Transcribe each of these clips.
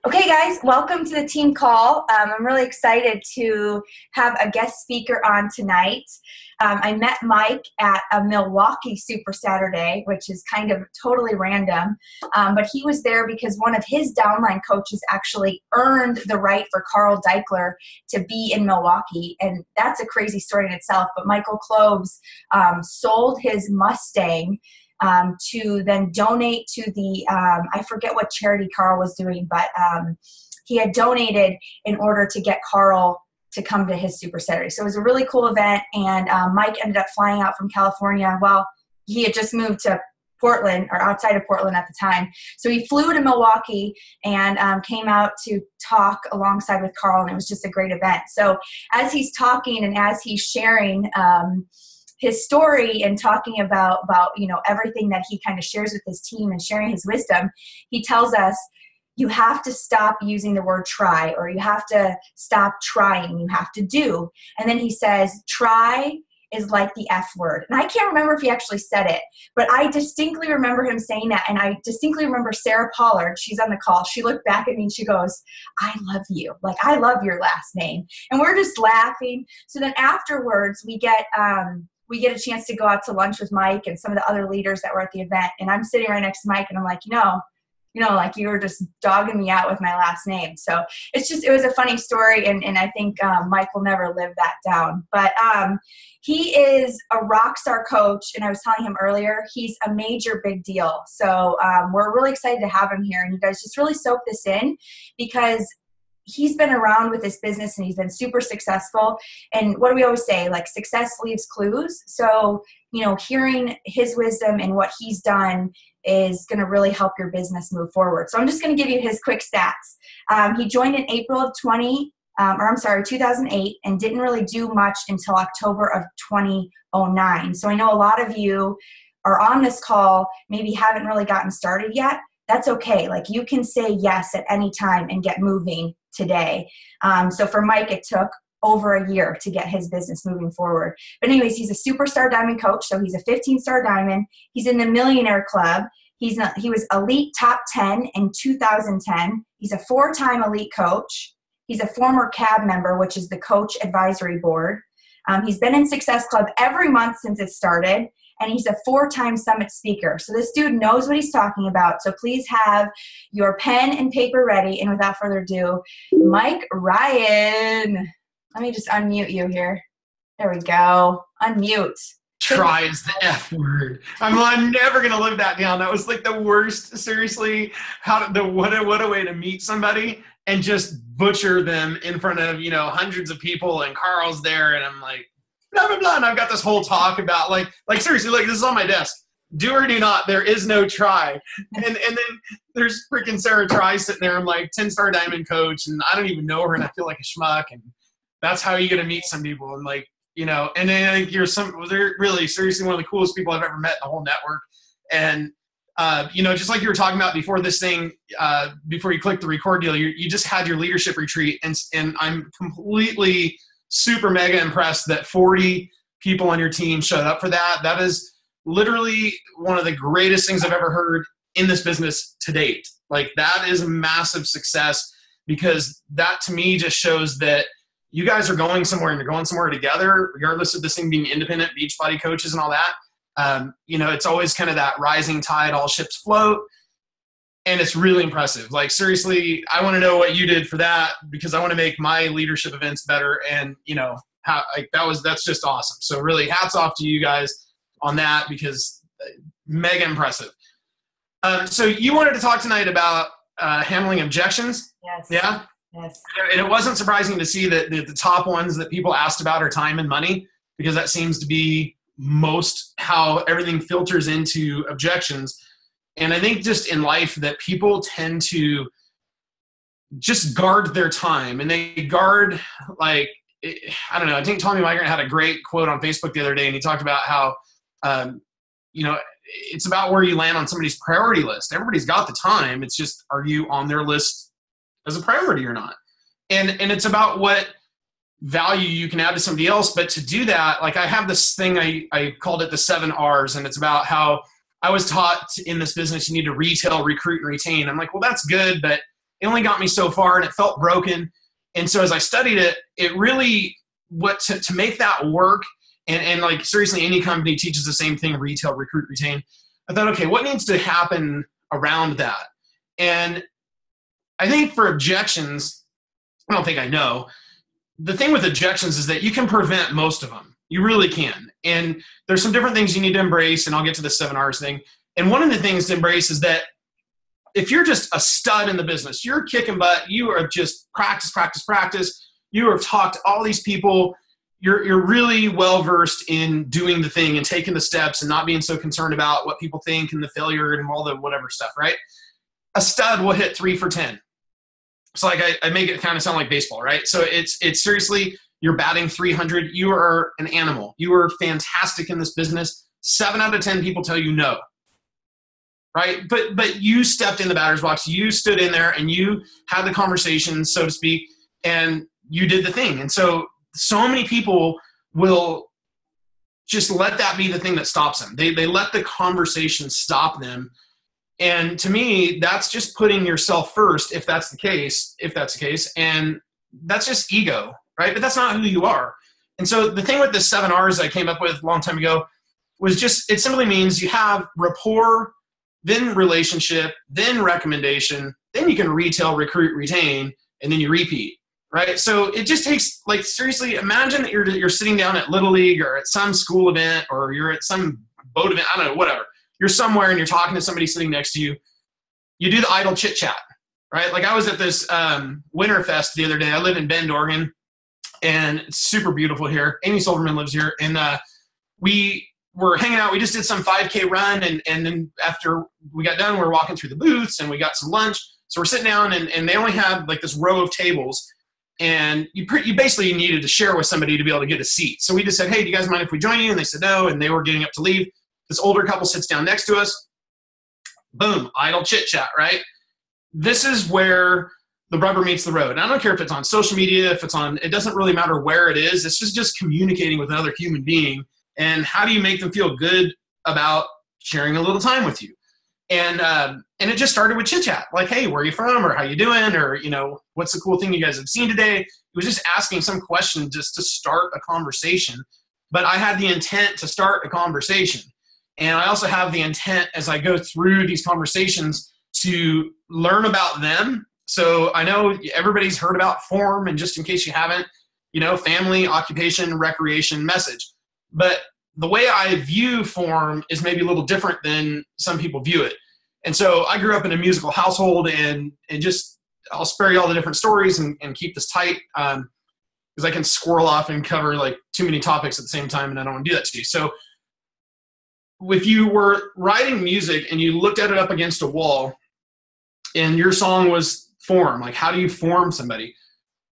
Okay, guys, welcome to the team call. I'm really excited to have a guest speaker on tonight. I met Mike at a Milwaukee Super Saturday, which is kind of totally random, but he was there because one of his downline coaches actually earned the right for Carl Deichler to be in Milwaukee, and that's a crazy story in itself. But Michael Kloves sold his Mustang to then donate to the, I forget what charity Carl was doing, but he had donated in order to get Carl to come to his Super Saturday. So it was a really cool event, and Mike ended up flying out from California. Well, he had just moved to Portland, or outside of Portland at the time. So he flew to Milwaukee and came out to talk alongside with Carl, and it was just a great event. So as he's talking and as he's sharing his story and talking about everything that he kind of shares with his team and sharing his wisdom, he tells us you have to stop using the word try, or you have to stop trying. You have to do. And then he says, try is like the F word. And I can't remember if he actually said it, but I distinctly remember him saying that. And I distinctly remember Sarah Pollard, she's on the call. She looked back at me and she goes, I love you. Like, I love your last name. And we're just laughing. So then afterwards we get a chance to go out to lunch with Mike and some of the other leaders that were at the event. And I'm sitting right next to Mike, and I'm like, like you were just dogging me out with my last name. So it was a funny story. And I think Mike will never live that down. But he is a rock star coach. And I was telling him earlier, he's a major big deal. So we're really excited to have him here. And you guys just really soak this in, because he's been around with this business and he's been super successful. And what do we always say? Like, success leaves clues. So, hearing his wisdom and what he's done is going to really help your business move forward. So I'm just going to give you his quick stats. He joined in April of 2008, and didn't really do much until October of 2009. So I know a lot of you are on this call, maybe haven't really gotten started yet. That's okay. Like, you can say yes at any time and get moving today. So for Mike, it took over a year to get his business moving forward. But anyways, he's a superstar diamond coach. So he's a 15-star diamond. He's in the Millionaire Club. He was elite top 10 in 2010. He's a 4-time elite coach. He's a former CAB member, which is the Coach Advisory Board. He's been in Success Club every month since it started. And he's a 4-time summit speaker. So this dude knows what he's talking about. So please have your pen and paper ready. And without further ado, Mike Ryan. Let me just unmute you here. There we go. Unmute. Try is the F word. I'm never going to live that down. That was like the worst. Seriously, what a way to meet somebody and just butcher them in front of, hundreds of people, and Carl's there, and I'm like, blah, blah, blah. And I've got this whole talk about like seriously, like, this is on my desk. Do or do not. There is no try. And then there's freaking Sarah Try sitting there. I'm like, 10-star diamond coach, and I don't even know her, and I feel like a schmuck. And that's how you get to meet some people. And like, and then I think they're really seriously one of the coolest people I've ever met in the whole network. And just like you were talking about before this thing, before you clicked the record deal, you just had your leadership retreat, and I'm completely super mega impressed that 40 people on your team showed up for that. That is literally one of the greatest things I've ever heard in this business to date. Like, that is a massive success, because that to me just shows that you guys are going somewhere, and you're going somewhere together, regardless of this thing being independent Beachbody coaches and all that. It's always kind of that rising tide, all ships float. And it's really impressive. Like, seriously, I want to know what you did for that, because I want to make my leadership events better. And, that's just awesome. So really, hats off to you guys on that, because mega impressive. So you wanted to talk tonight about handling objections. Yes. Yeah. Yes. And it wasn't surprising to see that the top ones that people asked about are time and money, because that seems to be most how everything filters into objections. And I think just in life that people tend to just guard their time, and they guard, like, I don't know. I think Tommy Migrant had a great quote on Facebook the other day, and he talked about how, it's about where you land on somebody's priority list. Everybody's got the time. It's just, are you on their list as a priority or not? And it's about what value you can add to somebody else. But to do that, like, I have this thing, I called it the 7 R's, and it's about how I was taught in this business, you need to retail, recruit, and retain. I'm like, well, that's good, but it only got me so far, and it felt broken. And so as I studied it, it really, to make that work, and like seriously, any company teaches the same thing: retail, recruit, retain. I thought, okay, what needs to happen around that? And I think for objections, I don't think I know. The thing with objections is that you can prevent most of them. You really can. And there's some different things you need to embrace, and I'll get to the 7 R's thing. And one of the things to embrace is that if you're just a stud in the business, you're kicking butt, you are just practice. You have talked to all these people. You're really well-versed in doing the thing and taking the steps and not being so concerned about what people think and the failure and all the whatever stuff, right? A stud will hit 3 for 10. So like I make it kind of sound like baseball, right? So it's seriously, you're batting 300. You are an animal. You are fantastic in this business. 7 out of 10 people tell you no, right? But you stepped in the batter's box. You stood in there and you had the conversation, so to speak, and you did the thing. And so many people will just let that be the thing that stops them. They let the conversation stop them. And to me, that's just putting yourself first, if that's the case, and that's just ego, right? But that's not who you are. And so the thing with the 7 R's I came up with a long time ago was just, it simply means you have rapport, then relationship, then recommendation, then you can retail, recruit, retain, and then you repeat, right? So it just takes, like, seriously, imagine that you're sitting down at Little League or at some school event, or you're at some boat event, I don't know, whatever. You're somewhere and you're talking to somebody sitting next to you. You do the idle chit chat, right? Like I was at this Winterfest the other day. I live in Bend, Oregon, and it's super beautiful here. Amy Silverman lives here. And we were hanging out. We just did some 5K run. And then after we got done, we were walking through the booths and we got some lunch. So we're sitting down and they only had like this row of tables. And you basically needed to share with somebody to be able to get a seat. So we just said, hey, do you guys mind if we join you? And they said no. And they were getting up to leave. This older couple sits down next to us. Boom, idle chit chat, right? This is where the rubber meets the road. And I don't care if it's on social media, it doesn't really matter where it is. It's just communicating with another human being. And how do you make them feel good about sharing a little time with you? And it just started with chit chat, like, hey, where are you from? Or how you doing? Or, what's the cool thing you guys have seen today? It was just asking some question just to start a conversation. But I had the intent to start a conversation. And I also have the intent as I go through these conversations to learn about them. So I know everybody's heard about form, and just in case you haven't, family, occupation, recreation, message. But the way I view form is maybe a little different than some people view it. And so I grew up in a musical household, and just, I'll spare you all the different stories and keep this tight because I can squirrel off and cover like too many topics at the same time, and I don't want to do that to you. So if you were writing music and you looked at it up against a wall and your song was form, like how do you form somebody?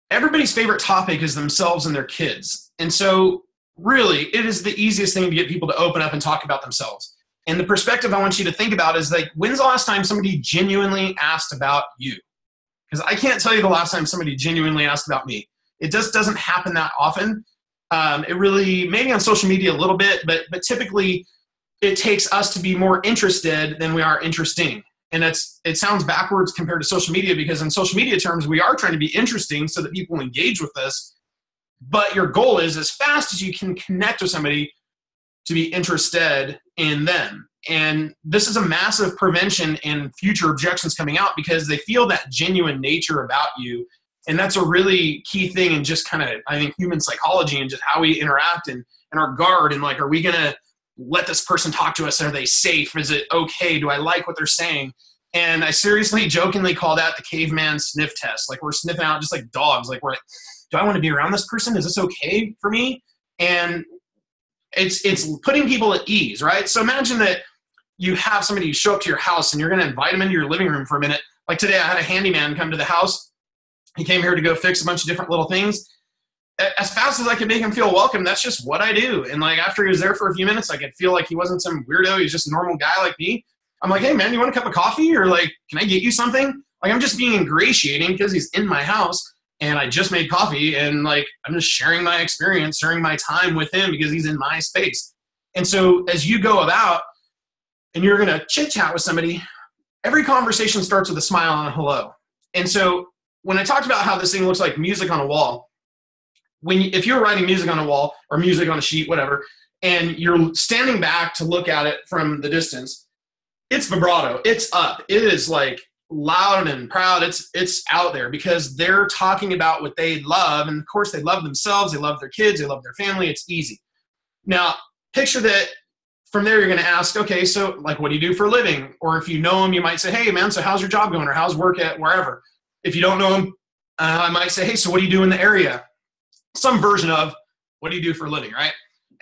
Everybody's favorite topic is themselves and their kids. And so really it is the easiest thing to get people to open up and talk about themselves. And the perspective I want you to think about is like, when's the last time somebody genuinely asked about you? Because I can't tell you the last time somebody genuinely asked about me. It just doesn't happen that often. It really, maybe on social media a little bit, but typically it takes us to be more interested than we are interesting. And it sounds backwards compared to social media, because in social media terms, we are trying to be interesting so that people engage with us. But your goal is as fast as you can connect with somebody to be interested in them. And this is a massive prevention in future objections coming out, because they feel that genuine nature about you. And that's a really key thing in just kind of, I think, human psychology and just how we interact and our guard. And like, are we going to let this person talk to us? Are they safe? Is it okay? Do I like what they're saying? And I seriously, jokingly call that the caveman sniff test. Like we're sniffing out just like dogs. Like we're like, do I want to be around this person? Is this okay for me? And it's putting people at ease, right? So imagine that you have somebody show up to your house and you're going to invite them into your living room for a minute. Like today I had a handyman come to the house. He came here to go fix a bunch of different little things. As fast as I could make him feel welcome, that's just what I do. And like after he was there for a few minutes, I could feel like he wasn't some weirdo. He's just a normal guy like me. I'm like, hey man, you want a cup of coffee? Or like, can I get you something? Like I'm just being ingratiating because he's in my house and I just made coffee, and like I'm just sharing my experience, sharing my time with him because he's in my space. And so as you go about and you're going to chit chat with somebody, every conversation starts with a smile and a hello. And so when I talked about how this thing looks like music on a wall, if you're writing music on a wall or music on a sheet, whatever, and you're standing back to look at it from the distance, it's vibrato, it's up, it is like loud and proud, it's out there because they're talking about what they love. And of course they love themselves, they love their kids, they love their family. It's easy. Now picture that from there you're going to ask, okay, so like, what do you do for a living? Or if you know them, you might say, hey man, so how's your job going? Or how's work at wherever? If you don't know them, I might say, hey, so what do you do in the area? Some version of what do you do for a living, right?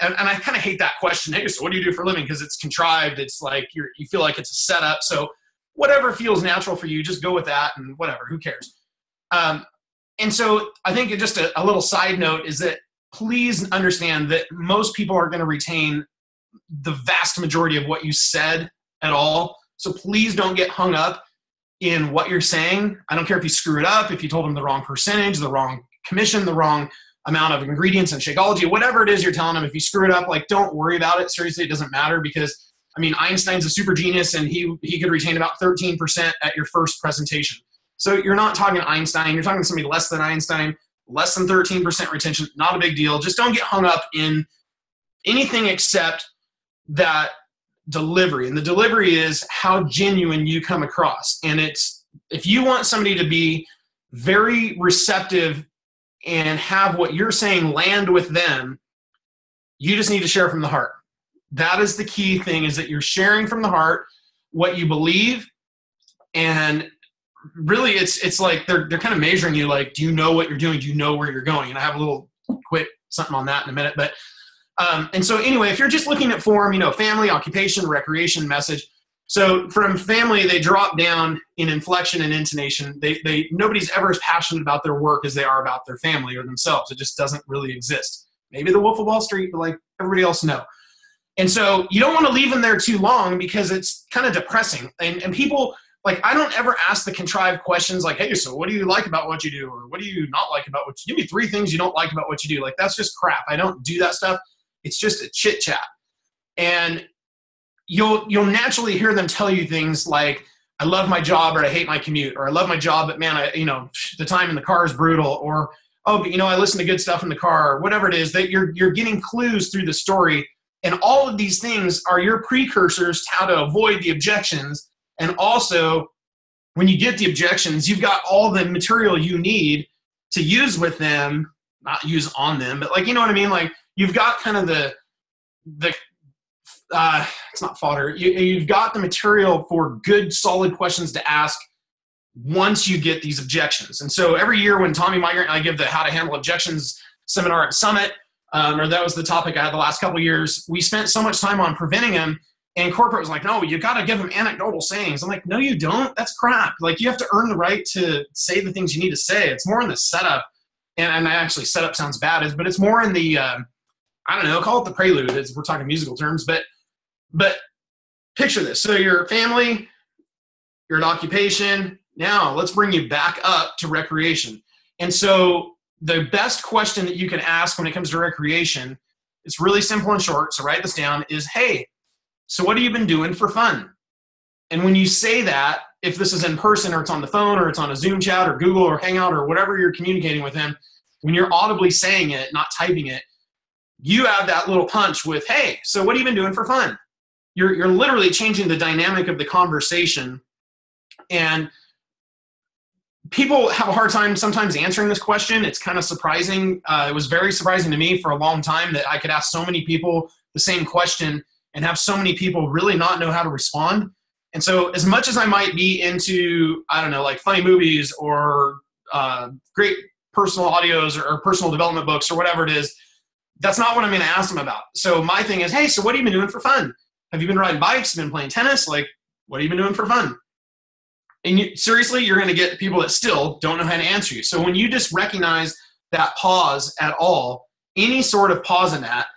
And I kind of hate that question. Hey, so what do you do for a living? Because it's contrived. It's like you feel like it's a setup. So whatever feels natural for you, just go with that and whatever, who cares? And so I think just a little side note is that please understand that most people aren't going to retain the vast majority of what you said at all. So please don't get hung up in what you're saying. I don't care if you screw it up, if you told them the wrong percentage, the wrong commission, the wrong amount of ingredients and Shakeology, whatever it is you're telling them, if you screw it up, like don't worry about it. Seriously, it doesn't matter because, I mean, Einstein's a super genius and he could retain about 13% at your first presentation. So you're not talking to Einstein, you're talking to somebody less than Einstein, less than 13% retention, not a big deal. Just don't get hung up in anything except that delivery. And the delivery is how genuine you come across. And it's, if you want somebody to be very receptive and have what you're saying land with them, you just need to share from the heart. That is the key thing, is that you're sharing from the heart what you believe. And really it's like they're kind of measuring you, like, do you know what you're doing? Do you know where you're going? And I have a little quick something on that in a minute. But and so anyway, if you're just looking at form, you know, family, occupation, recreation, message. So from family, they drop down in inflection and intonation. Nobody's ever as passionate about their work as they are about their family or themselves. It just doesn't really exist. Maybe the Wolf of Wall Street, but like everybody else, no. And so you don't want to leave them there too long because it's kind of depressing. And people, like, I don't ever ask the contrived questions like, hey, so what do you like about what you do? Or what do you not like about what you do? Give me 3 things you don't like about what you do. Like, that's just crap. I don't do that stuff. It's just a chit chat. And you'll naturally hear them tell you things like, I love my job, or I hate my commute, or I love my job, but man, the time in the car is brutal, or, oh, but I listen to good stuff in the car, or whatever it is, that you're getting clues through the story. And all of these things are your precursors to how to avoid the objections. And also, when you get the objections, you've got all the material you need to use with them, not use on them, but like, you know what I mean? Like, you've got kind of it's not fodder. You've got the material for good, solid questions to ask once you get these objections. And so every year when Tommy Migrant and I give the How to Handle Objections seminar at Summit, or that was the topic I had the last couple of years, we spent so much time on preventing them. And corporate was like, no, you got to give them anecdotal sayings. I'm like, no, you don't. That's crap. Like, you have to earn the right to say the things you need to say. It's more in the setup. And actually, setup sounds bad, but it's more in the, I don't know, call it the prelude. We're talking musical terms. But picture this. So your family, you're an occupation. Now let's bring you back up to recreation. And so the best question that you can ask when it comes to recreation, it's really simple and short, so write this down, is, hey, so what have you been doing for fun? And when you say that, if this is in person or it's on the phone or it's on a Zoom chat or Google or Hangout or whatever you're communicating with them, when you're audibly saying it, not typing it, you add that little punch with, hey, so what have you been doing for fun? You're literally changing the dynamic of the conversation. And people have a hard time sometimes answering this question. It's kind of surprising. It was very surprising to me for a long time that I could ask so many people the same question and have so many people really not know how to respond. And so as much as I might be into, I don't know, like funny movies or great personal audios or personal development books or whatever it is, that's not what I'm going to ask them about. So my thing is, hey, so what have you been doing for fun? Have you been riding bikes? Been playing tennis? Like, what have you been doing for fun? And seriously, you're going to get people that still don't know how to answer you. So when you just recognize that pause at all, any sort of pause in that,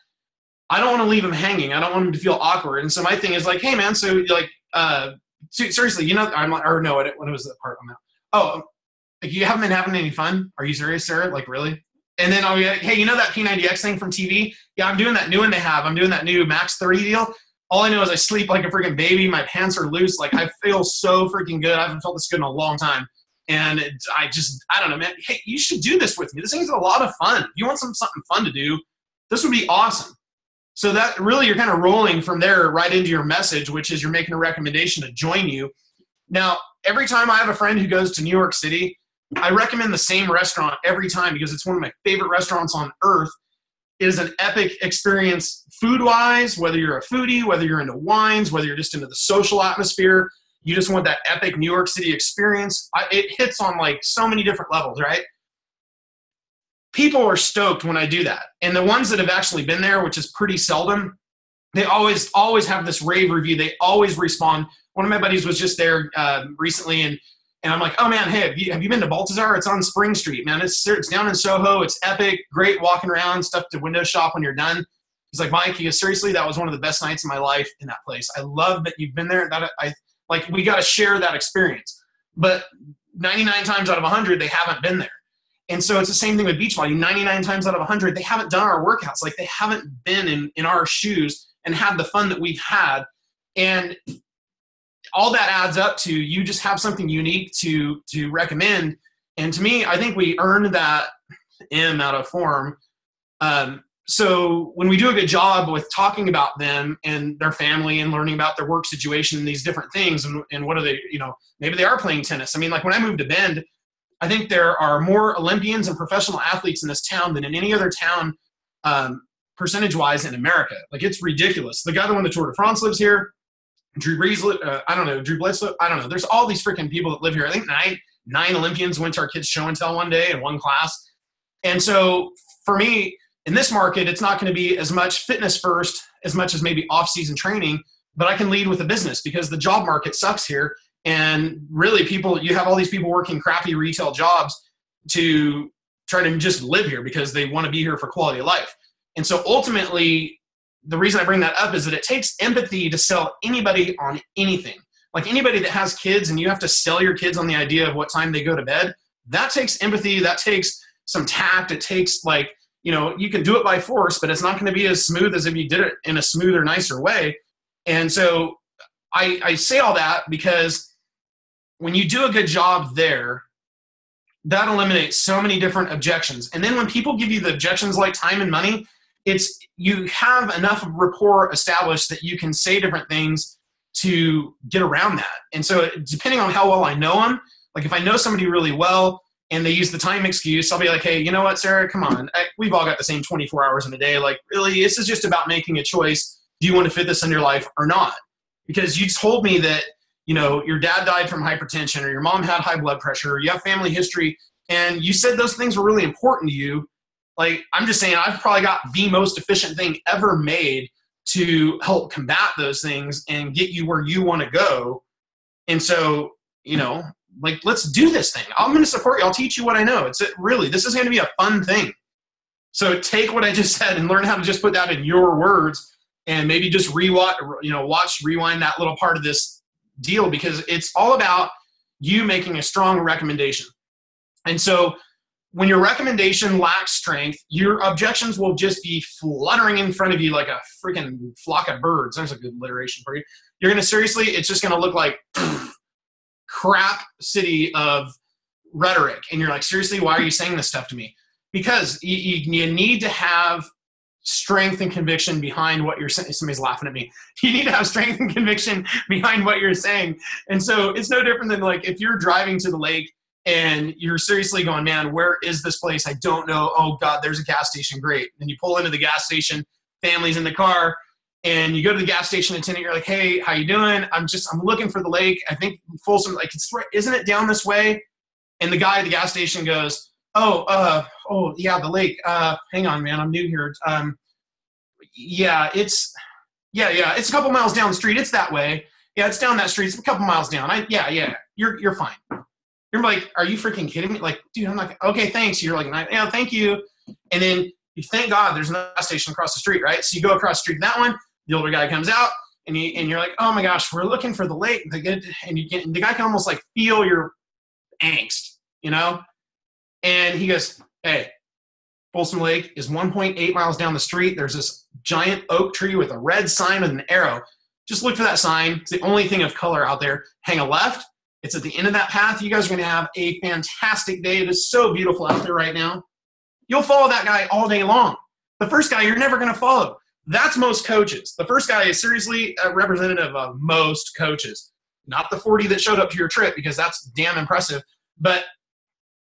I don't want to leave them hanging. I don't want them to feel awkward. And so my thing is like, hey man, so like, seriously, I'm like, or no, what was the part on that? Oh, like, you haven't been having any fun? Are you serious, Sarah? Like, really? And then I'll be like, hey, you know that P90X thing from TV? Yeah, I'm doing that new one they have. I'm doing that new Max 30 deal. All I know is I sleep like a freaking baby. My pants are loose. Like, I feel so freaking good. I haven't felt this good in a long time. And I don't know, man. Hey, you should do this with me. This thing's a lot of fun. If you want something fun to do, this would be awesome. So that really, you're kind of rolling from there right into your message, which is you're making a recommendation to join you. Now, every time I have a friend who goes to New York City, I recommend the same restaurant every time because it's one of my favorite restaurants on earth. It is an epic experience food-wise, whether you're a foodie, whether you're into wines, whether you're just into the social atmosphere. You just want that epic New York City experience. It hits on like so many different levels, right? People are stoked when I do that. And the ones that have actually been there, which is pretty seldom, they always have this rave review. They always respond. One of my buddies was just there recently, and I'm like, oh man, hey, have you been to Baltazar? It's on Spring Street, man. It's down in Soho. It's epic, great walking around, stuff to window shop when you're done. He's like, Mike, he goes, seriously, that was one of the best nights of my life in that place. I love that you've been there. We got to share that experience. But 99 times out of 100, they haven't been there. And so it's the same thing with Beachbody. 99 times out of 100, they haven't done our workouts. Like they haven't been in our shoes and had the fun that we've had. And all that adds up to you just have something unique to recommend. And to me, I think we earned that M out of form. So when we do a good job with talking about them and their family and learning about their work situation and these different things and what are they, maybe they are playing tennis. I mean, like when I moved to Bend, I think there are more Olympians and professional athletes in this town than in any other town percentage-wise in America. Like it's ridiculous. The guy that won the Tour de France lives here. Drew Bledsoe, I don't know. There's all these freaking people that live here. I think nine Olympians went to our kids' show and tell one day in one class. And so for me, in this market, it's not going to be as much fitness first, as much as maybe off-season training, but I can lead with a business because the job market sucks here. And really you have all these people working crappy retail jobs to try to just live here because they want to be here for quality of life. And so ultimately, the reason I bring that up is that it takes empathy to sell anybody on anything. Like anybody that has kids and you have to sell your kids on the idea of what time they go to bed, that takes empathy, that takes some tact, it takes you can do it by force, but it's not going to be as smooth as if you did it in a smoother, nicer way. And so I say all that because when you do a good job there, that eliminates so many different objections. And then when people give you the objections like time and money, you have enough rapport established that you can say different things to get around that. And so depending on how well I know them, like if I know somebody really well and they use the time excuse, I'll be like, hey, you know what, Sarah, come on. We've all got the same 24 hours in a day. Like really, this is just about making a choice. Do you want to fit this in your life or not? Because you told me that, your dad died from hypertension or your mom had high blood pressure or you have family history and you said those things were really important to you. Like, I'm just saying I've probably got the most efficient thing ever made to help combat those things and get you where you want to go. And so, let's do this thing. I'm going to support you. I'll teach you what I know. This is going to be a fun thing. So take what I just said and learn how to just put that in your words and maybe just rewind that little part of this deal because it's all about you making a strong recommendation. And so when your recommendation lacks strength, your objections will just be fluttering in front of you like a freaking flock of birds. There's a good alliteration for you. You're going to it's just going to look like crap city of rhetoric. And you're like, seriously, why are you saying this stuff to me? Because you need to have strength and conviction behind what you're saying. Somebody's laughing at me. You need to have strength and conviction behind what you're saying. And so it's no different than like if you're driving to the lake and you're seriously going, man, where is this place? I don't know. Oh God, there's a gas station. Great. And you pull into the gas station, family's in the car, and you go to the gas station attendant. You're like, hey, how you doing? I'm looking for the lake. I think Folsom, like it's right. Isn't it down this way? And the guy at the gas station goes, oh yeah, the lake. Hang on, man. I'm new here. It's a couple miles down the street. It's that way. Yeah, it's down that street. It's a couple miles down. You're fine. You're like, are you freaking kidding me? Like, dude, I'm like, okay, thanks. You're like, yeah, thank you. And then you thank God there's a gas station across the street, right? So you go across the street to that one. The older guy comes out, and you're like, oh my gosh, we're looking for the lake. And the guy can almost like feel your angst, And he goes, hey, Folsom Lake is 1.8 miles down the street. There's this giant oak tree with a red sign with an arrow. Just look for that sign. It's the only thing of color out there. Hang a left, It's at the end of that path. You guys are going to have a fantastic day. It is so beautiful out there right now. You'll follow that guy all day long. The first guy you're never going to follow. That's most coaches. The first guy is seriously a representative of most coaches. Not the 40 that showed up to your trip, because that's damn impressive. But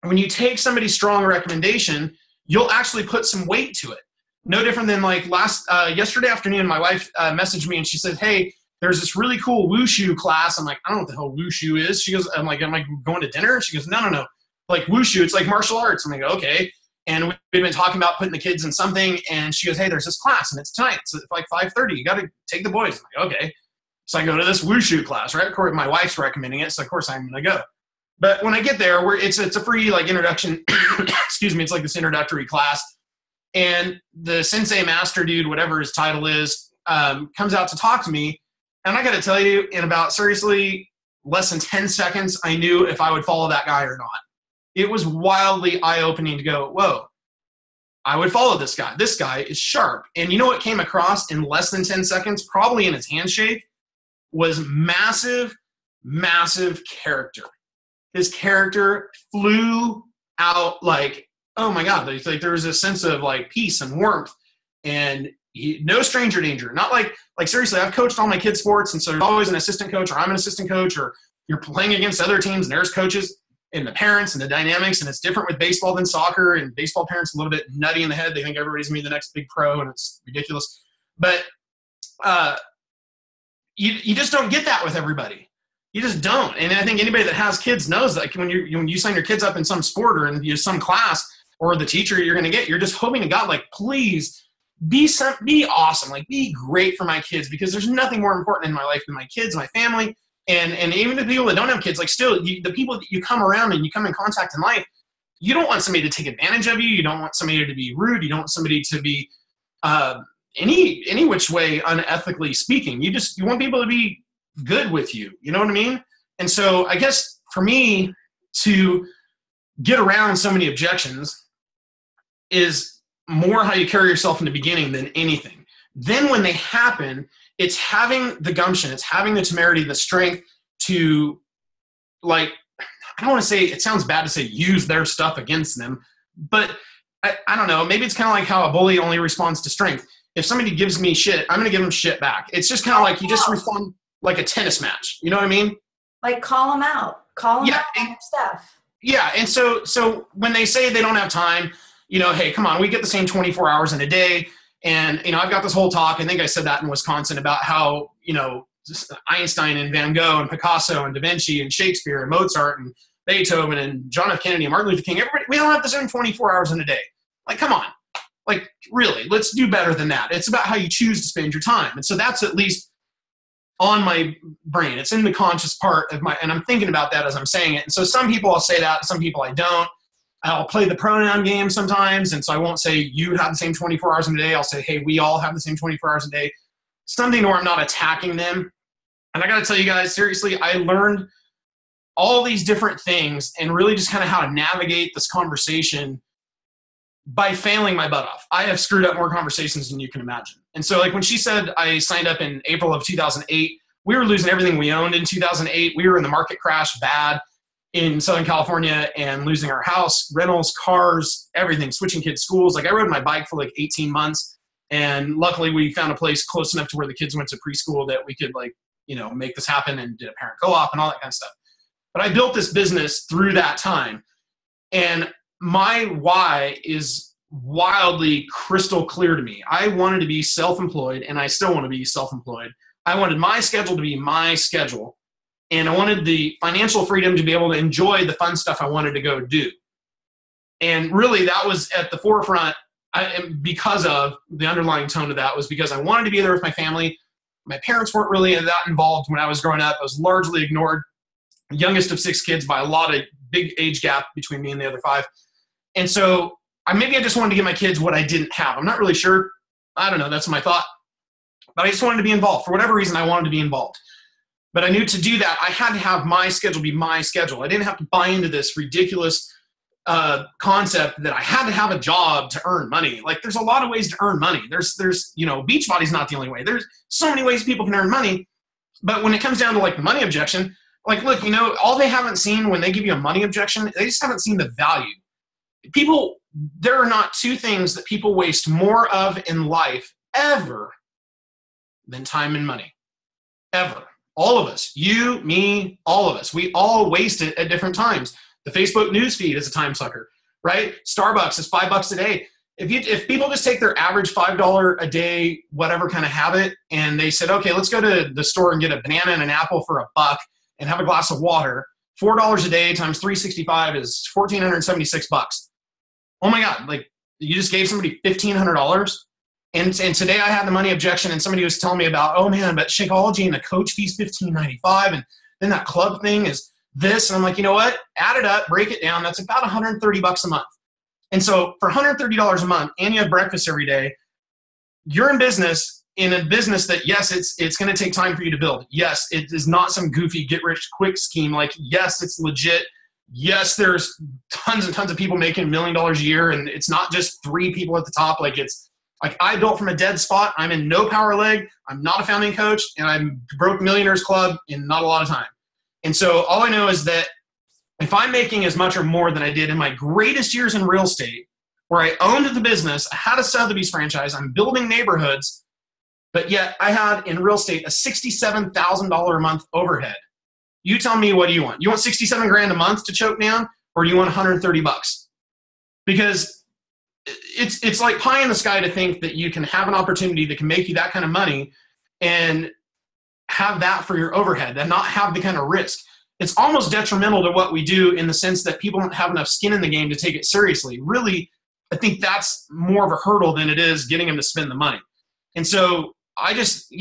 when you take somebody's strong recommendation, you'll actually put some weight to it. No different than like yesterday afternoon, my wife messaged me and she said, hey, there's this really cool wushu class. I'm like, I don't know what the hell wushu is. She goes, I'm like, am I going to dinner? She goes, no. Like wushu, it's like martial arts. I'm like, okay. And we've been talking about putting the kids in something. And she goes, hey, there's this class and it's tonight. It's like 5:30. You got to take the boys. I'm like, okay. So I go to this wushu class, right? Of course, my wife's recommending it. So of course I'm going to go. But when I get there, it's a free like introduction. Excuse me. It's like this introductory class. And the sensei master dude, whatever his title is, comes out to talk to me. And I got to tell you, in about seriously less than 10 seconds, I knew if I would follow that guy or not. It was wildly eye-opening to go, whoa, I would follow this guy. This guy is sharp. And you know what came across in less than 10 seconds, probably in his handshake, was massive, massive character. His character flew out like, oh my God, like there was a sense of like peace and warmth and no stranger danger. Not like seriously, I've coached all my kids' sports, and so there's always an assistant coach, or I'm an assistant coach, or you're playing against other teams and there's coaches and the parents and the dynamics, and it's different with baseball than soccer, and baseball parents a little bit nutty in the head. They think everybody's going to be the next big pro, and it's ridiculous. But you just don't get that with everybody. You just don't. And I think anybody that has kids knows that when you sign your kids up in some sport or in some class or the teacher you're going to get, you're just hoping to God, like, please be awesome, like be great for my kids, because there's nothing more important in my life than my kids, my family, and even the people that don't have kids. Like still, the people that you come around and you come in contact in life, you don't want somebody to take advantage of you. You don't want somebody to be rude. You don't want somebody to be any which way unethically speaking. You want people to be good with you. You know what I mean? And so I guess for me to get around so many objections is more how you carry yourself in the beginning than anything. Then when they happen, it's having the gumption, it's having the temerity, the strength to, like, I don't want to say, it sounds bad to say use their stuff against them, but I don't know, maybe it's kind of like how a bully only responds to strength. If somebody gives me shit, I'm going to give them shit back. It's just kind of like you just respond like a tennis match. You know what I mean? Like call them out. Call them out on their stuff. Yeah, and so when they say they don't have time, you know, hey, come on, we get the same 24 hours in a day. And, you know, I've got this whole talk, I think I said that in Wisconsin, about how, you know, Einstein and Van Gogh and Picasso and Da Vinci and Shakespeare and Mozart and Beethoven and John F. Kennedy and Martin Luther King, everybody, we don't have the same 24 hours in a day. Like, come on. Like, really, let's do better than that. It's about how you choose to spend your time. And so that's at least on my brain. It's in the conscious part of and I'm thinking about that as I'm saying it. And so some people I'll say that, some people I don't. I'll play the pronoun game sometimes, and so I won't say you have the same 24 hours in a day. I'll say, hey, we all have the same 24 hours a day. Something where I'm not attacking them. And I got to tell you guys, seriously, I learned all these different things and really just kind of how to navigate this conversation by failing my butt off. I have screwed up more conversations than you can imagine. And so like when she said I signed up in April of 2008, we were losing everything we owned in 2008. We were in the market crash bad in Southern California and losing our house, rentals, cars, everything, switching kids' schools. Like I rode my bike for like 18 months. And luckily we found a place close enough to where the kids went to preschool that we could like, you know, make this happen, and did a parent co-op and all that kind of stuff. But I built this business through that time. And my why is wildly crystal clear to me. I wanted to be self-employed, and I still want to be self-employed. I wanted my schedule to be my schedule. And I wanted the financial freedom to be able to enjoy the fun stuff I wanted to go do. And really that was at the forefront because of the underlying tone of that was because I wanted to be there with my family. My parents weren't really that involved when I was growing up. I was largely ignored, youngest of 6 kids by a lot of big age gap between me and the other 5. And so maybe I just wanted to give my kids what I didn't have. I'm not really sure. I don't know. That's my thought. But I just wanted to be involved. For whatever reason, I wanted to be involved. But I knew to do that, I had to have my schedule be my schedule. I didn't have to buy into this ridiculous concept that I had to have a job to earn money. Like there's a lot of ways to earn money. There's you know, Beachbody's not the only way. There's so many ways people can earn money. But when it comes down to like the money objection, Like, look, all they haven't seen when they give you a money objection, they just haven't seen the value. There are not two things that people waste more of in life ever than time and money. Ever. All of us. You, me, all of us. We all waste it at different times. The Facebook news feed is a time sucker, right? Starbucks is $5 a day. If people just take their average $5 a day, whatever kind of habit, and they said, okay, let's go to the store and get a banana and an apple for $1 and have a glass of water, $4 a day times 365 is $1,476. Oh my God, like you just gave somebody $1,500. And today I had the money objection and somebody was telling me about, oh man, but Shakeology and the coach fee's $1,595 and then that club thing is this. And I'm like, you know what? Add it up, break it down. That's about $130 a month. And so for $130 a month and you have breakfast every day, you're in a business that, yes, it's going to take time for you to build. Yes, it is not some goofy get rich quick scheme. Like, yes, it's legit. Yes, there's tons and tons of people making $1 million a year, and it's not just 3 people at the top. Like I built from a dead spot. I'm in no power leg. I'm not a founding coach, and I broke Millionaires Club in not a lot of time. And so all I know is that if I'm making as much or more than I did in my greatest years in real estate, where I owned the business, I had a Sotheby's franchise, I'm building neighborhoods, but yet I had in real estate a $67,000 a month overhead. You tell me, what do you want? You want 67 grand a month to choke down, or do you want $130? Because it's like pie in the sky to think that you can have an opportunity that can make you that kind of money and have that for your overhead and not have the kind of risk. It's almost detrimental to what we do in the sense that people don't have enough skin in the game to take it seriously. Really, I think that's more of a hurdle than it is getting them to spend the money. And so I just,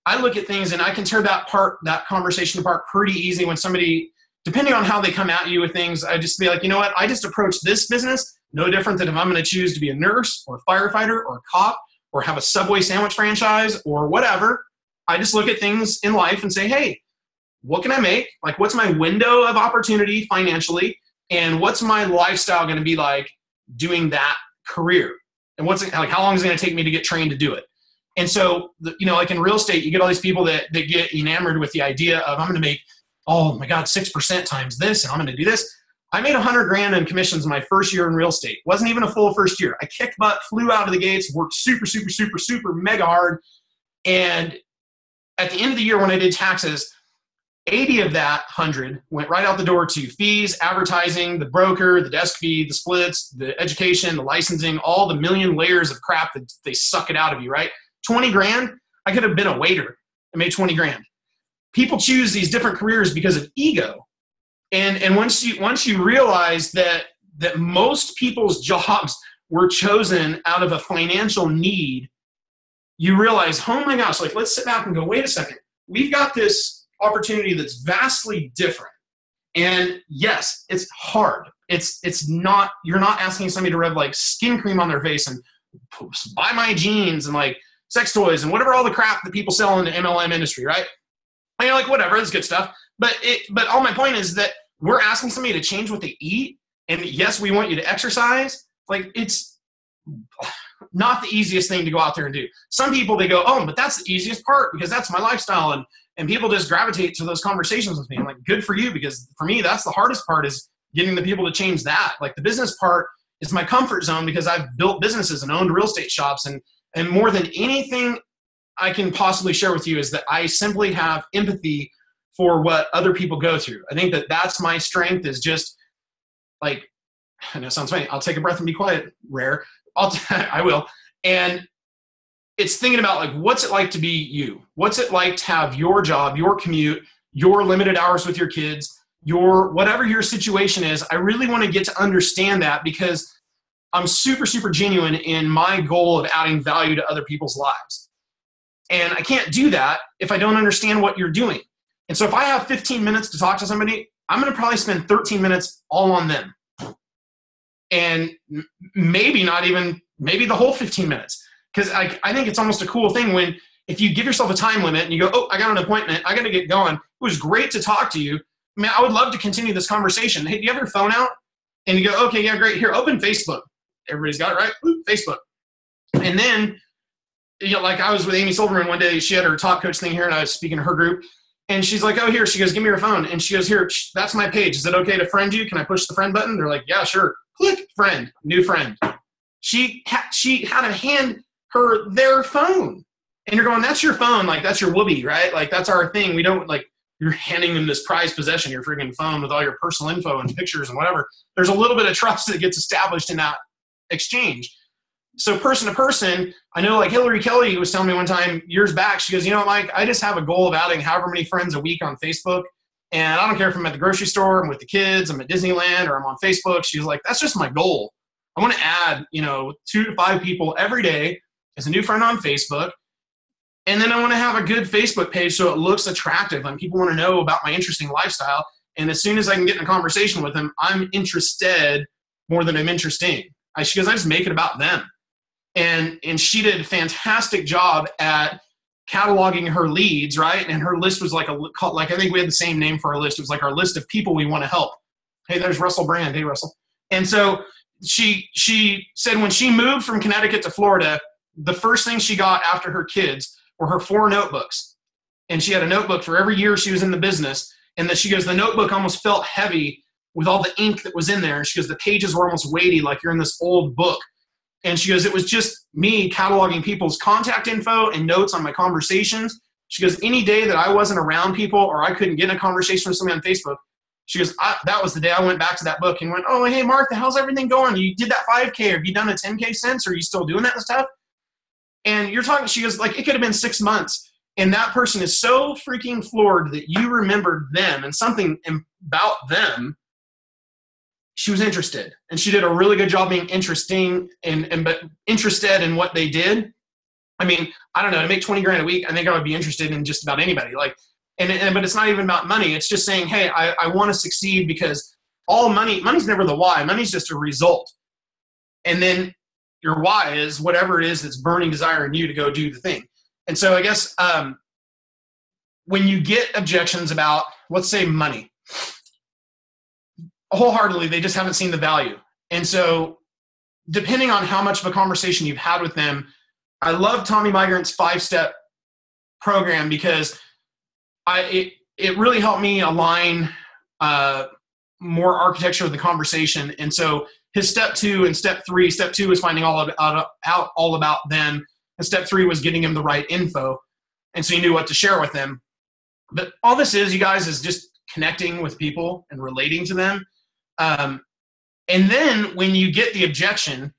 I look at things and I can tear that conversation apart pretty easy when somebody, depending on how they come at you with things, I just be like, you know what? I just approach this business no different than if I'm going to choose to be a nurse or a firefighter or a cop or have a Subway sandwich franchise or whatever. I just look at things in life and say, hey, what can I make? Like, what's my window of opportunity financially? And what's my lifestyle going to be like doing that career? And how long is it going to take me to get trained to do it? And so, like in real estate, you get all these people that get enamored with the idea of, I'm going to make, oh my God, 6% times this, and I'm going to do this. I made $100 grand in commissions my first year in real estate. Wasn't even a full first year. I kicked butt, flew out of the gates, worked super, super, super, super mega hard. And at the end of the year when I did taxes, 80 of that 100 went right out the door to fees, advertising, the broker, the desk fee, the splits, the education, the licensing, all the million layers of crap that they suck it out of you, right? 20 grand, I could have been a waiter and made 20 grand. People choose these different careers because of ego. And once you realize that most people's jobs were chosen out of a financial need, you realize, oh my gosh, like let's sit back and go, wait a second. We've got this opportunity that's vastly different. And yes, it's hard. It's not, you're not asking somebody to rub like skin cream on their face and buy my jeans and like sex toys and whatever all the crap that people sell in the MLM industry, right? And you're like, whatever, that's good stuff. But all my point is that we're asking somebody to change what they eat. And yes, we want you to exercise. Like, it's not the easiest thing to go out there and do. Some people, they go, oh, but that's the easiest part because that's my lifestyle. And people just gravitate to those conversations with me. I'm like, good for you, because for me, that's the hardest part, is getting the people to change that. Like, the business part is my comfort zone because I've built businesses and owned real estate shops. And more than anything I can possibly share with you is that I simply have empathy for what other people go through. I think that that's my strength, is just like, I know it sounds funny, I'll take a breath and be quiet, rare. I will. And it's thinking about, like, what's it like to be you? What's it like to have your job, your commute, your limited hours with your kids, your whatever your situation is? I really want to get to understand that, because I'm super, super genuine in my goal of adding value to other people's lives. And I can't do that if I don't understand what you're doing. And so if I have 15 minutes to talk to somebody, I'm going to probably spend 13 minutes all on them. And maybe the whole 15 minutes. Because I think it's almost a cool thing if you give yourself a time limit and you go, oh, I got an appointment, I got to get going. It was great to talk to you. I mean, I would love to continue this conversation. Hey, do you have your phone out? And you go, okay, yeah, great. Here, open Facebook. Everybody's got it, right? Ooh, Facebook. And then, like I was with Amy Silverman one day, she had her top coach thing here and I was speaking to her group. And she's like, oh, here. She goes, give me your phone. And she goes, here, that's my page. Is it okay to friend you? Can I push the friend button? They're like, yeah, sure. Click, friend, new friend. She had to hand her their phone. And you're going, that's your phone. Like, that's your whoopee, right? Like, that's our thing. We don't, like, you're handing them this prized possession, your freaking phone with all your personal info and pictures and whatever. There's a little bit of trust that gets established in that exchange. So person to person, I know like Hillary Kelly was telling me one time years back, she goes, you know what, Mike, I just have a goal of adding however many friends a week on Facebook. And I don't care if I'm at the grocery store, I'm with the kids, I'm at Disneyland, or I'm on Facebook. She was like, that's just my goal. I want to add, 2 to 5 people every day as a new friend on Facebook. And then I want to have a good Facebook page so it looks attractive and people want to know about my interesting lifestyle. And as soon as I can get in a conversation with them, I'm interested more than I'm interesting. She goes, I just make it about them. And she did a fantastic job at cataloging her leads, right? And her list was like I think we had the same name for our list. It was like our list of people we want to help. Hey, there's Russell Brand. Hey, Russell. And so she said when she moved from Connecticut to Florida, the first thing she got after her kids were her 4 notebooks. And she had a notebook for every year she was in the business. And she goes, the notebook almost felt heavy with all the ink that was in there. And she goes, the pages were almost weighty, like you're in this old book. And she goes, it was just me cataloging people's contact info and notes on my conversations. She goes, any day that I wasn't around people or I couldn't get in a conversation with somebody on Facebook, she goes, that was the day I went back to that book and went, oh, hey, Martha, how's everything going? You did that 5K. Have you done a 10K since? Are you still doing that stuff? And you're talking, she goes, like, it could have been 6 months. And that person is so freaking floored that you remembered them and something about them. She was interested. And she did a really good job being interesting but interested in what they did. I mean, I don't know, to make 20 grand a week, I think I would be interested in just about anybody. But it's not even about money. It's just saying, hey, I want to succeed because money's never the why. Money's just a result. And then your why is whatever it is that's burning desire in you to go do the thing. And so I guess when you get objections about, let's say, money, wholeheartedly, they just haven't seen the value. And so depending on how much of a conversation you've had with them, I love Tommy Migrant's 5-step program because it really helped me align more architecture of the conversation. And so his step 2 and step 3, step 2 was finding all about them. And step 3 was getting him the right info. And so he knew what to share with them. But all this is, you guys, is just connecting with people and relating to them. And then when you get the objection,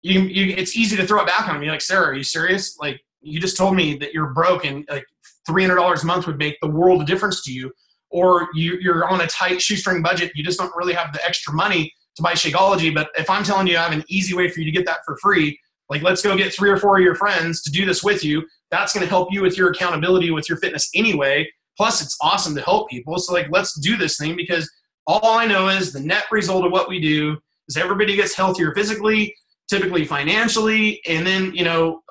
it's easy to throw it back on them. You're like, Sarah, are you serious? Like, you just told me that you're broke and like $300 a month would make the world of difference to you. Or you're on a tight shoestring budget. You just don't really have the extra money to buy Shakeology. But if I'm telling you I have an easy way for you to get that for free, like, let's go get 3 or 4 of your friends to do this with you. That's going to help you with your accountability, with your fitness anyway. Plus, it's awesome to help people. So, like, let's do this thing because all I know is the net result of what we do is everybody gets healthier physically, typically financially, and then,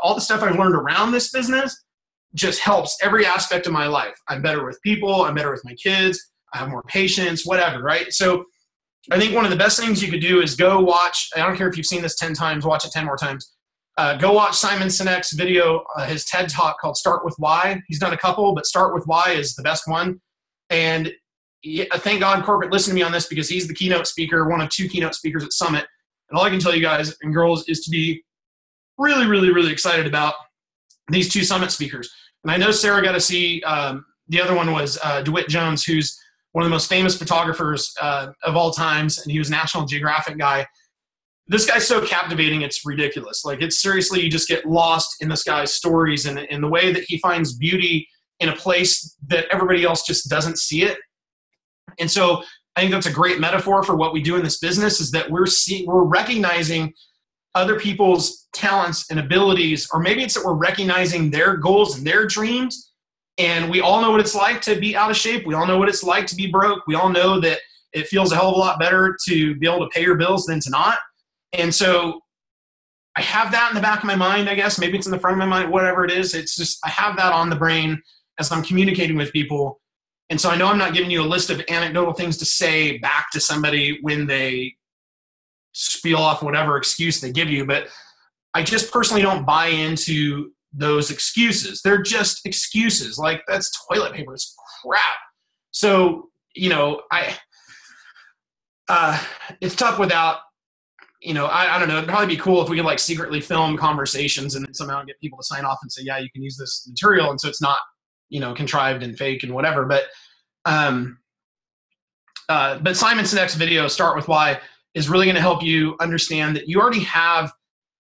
all the stuff I've learned around this business just helps every aspect of my life. I'm better with people. I'm better with my kids. I have more patience, whatever, right? So I think one of the best things you could do is go watch, I don't care if you've seen this 10 times, watch it 10 more times. Go watch Simon Sinek's video, his TED Talk called Start With Why. He's done a couple, but Start With Why is the best one. And thank God corporate listened to me on this because he's the keynote speaker, one of 2 keynote speakers at Summit. And all I can tell you guys and girls is to be really, really, really excited about these 2 Summit speakers. And I know Sarah got to see, the other one was DeWitt Jones, who's one of the most famous photographers of all times, and he was a National Geographic guy. This guy's so captivating, it's ridiculous. Like, it's seriously, you just get lost in this guy's stories and in the way that he finds beauty in a place that everybody else just doesn't see it. And so I think that's a great metaphor for what we do in this business is that we're recognizing other people's talents and abilities, or maybe it's that we're recognizing their goals and their dreams. And we all know what it's like to be out of shape. We all know what it's like to be broke. We all know that it feels a hell of a lot better to be able to pay your bills than to not. And so I have that in the back of my mind, I guess. Maybe it's in the front of my mind, whatever it is. It's just I have that on the brain as I'm communicating with people. And so I know I'm not giving you a list of anecdotal things to say back to somebody when they spiel off whatever excuse they give you, but I just personally don't buy into those excuses. They're just excuses. Like, that's toilet paper. It's crap. So, it's tough without, I don't know. It'd probably be cool if we could like secretly film conversations and then somehow get people to sign off and say, yeah, you can use this material. And so it's not, contrived and fake and whatever. But Simon Sinek's video, Start With Why, is really going to help you understand that you already have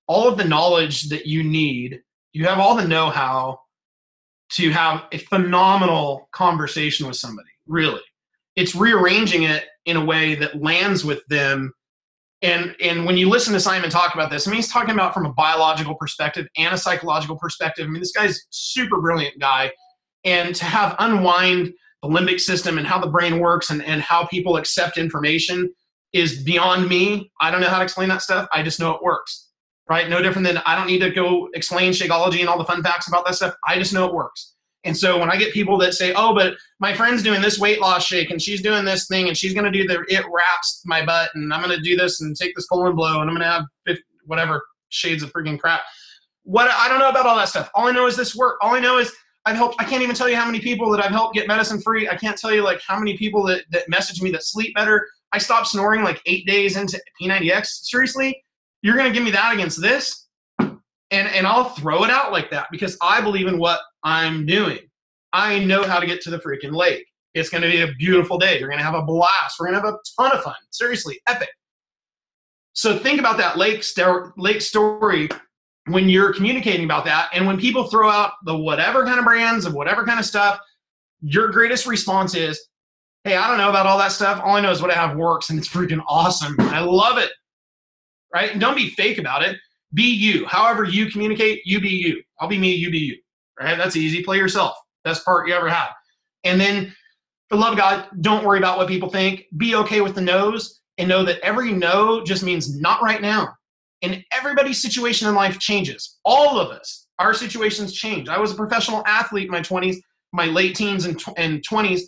all of the knowledge that you need. You have all the know-how to have a phenomenal conversation with somebody, really. It's rearranging it in a way that lands with them. And when you listen to Simon talk about this, he's talking about from a biological perspective and a psychological perspective. This guy's a super brilliant guy. And to have unwind the limbic system and how the brain works and how people accept information is beyond me. I don't know how to explain that stuff. I just know it works, right? No different than I don't need to go explain Shakeology and all the fun facts about that stuff. I just know it works. And so when I get people that say, oh, but my friend's doing this weight loss shake and she's doing this thing and she's going to do it wraps my butt and I'm going to do this and take this colon blow and I'm going to have 50, whatever shades of freaking crap. I don't know about all that stuff. All I know is this work. All I know is I've helped. I can't even tell you how many people that I've helped get medicine free. I can't tell you like how many people that message me that sleep better. I stopped snoring like 8 days into P90X. Seriously, you're going to give me that against this? And I'll throw it out like that because I believe in what I'm doing. I know how to get to the freaking lake. It's going to be a beautiful day. You're going to have a blast. We're going to have a ton of fun. Seriously, epic. So think about that lake story when you're communicating about that. And when people throw out the whatever kind of brands of whatever kind of stuff, your greatest response is, hey, I don't know about all that stuff. All I know is what I have works and it's freaking awesome. I love it. Right? And don't be fake about it. Be you. However you communicate, you be you. I'll be me, you be you. Right? That's easy. Play yourself. Best part you ever have. And then, for the love of God, don't worry about what people think. Be okay with the no's and know that every no just means not right now. And everybody's situation in life changes. All of us, our situations change. I was a professional athlete in my 20s, my late teens and 20s.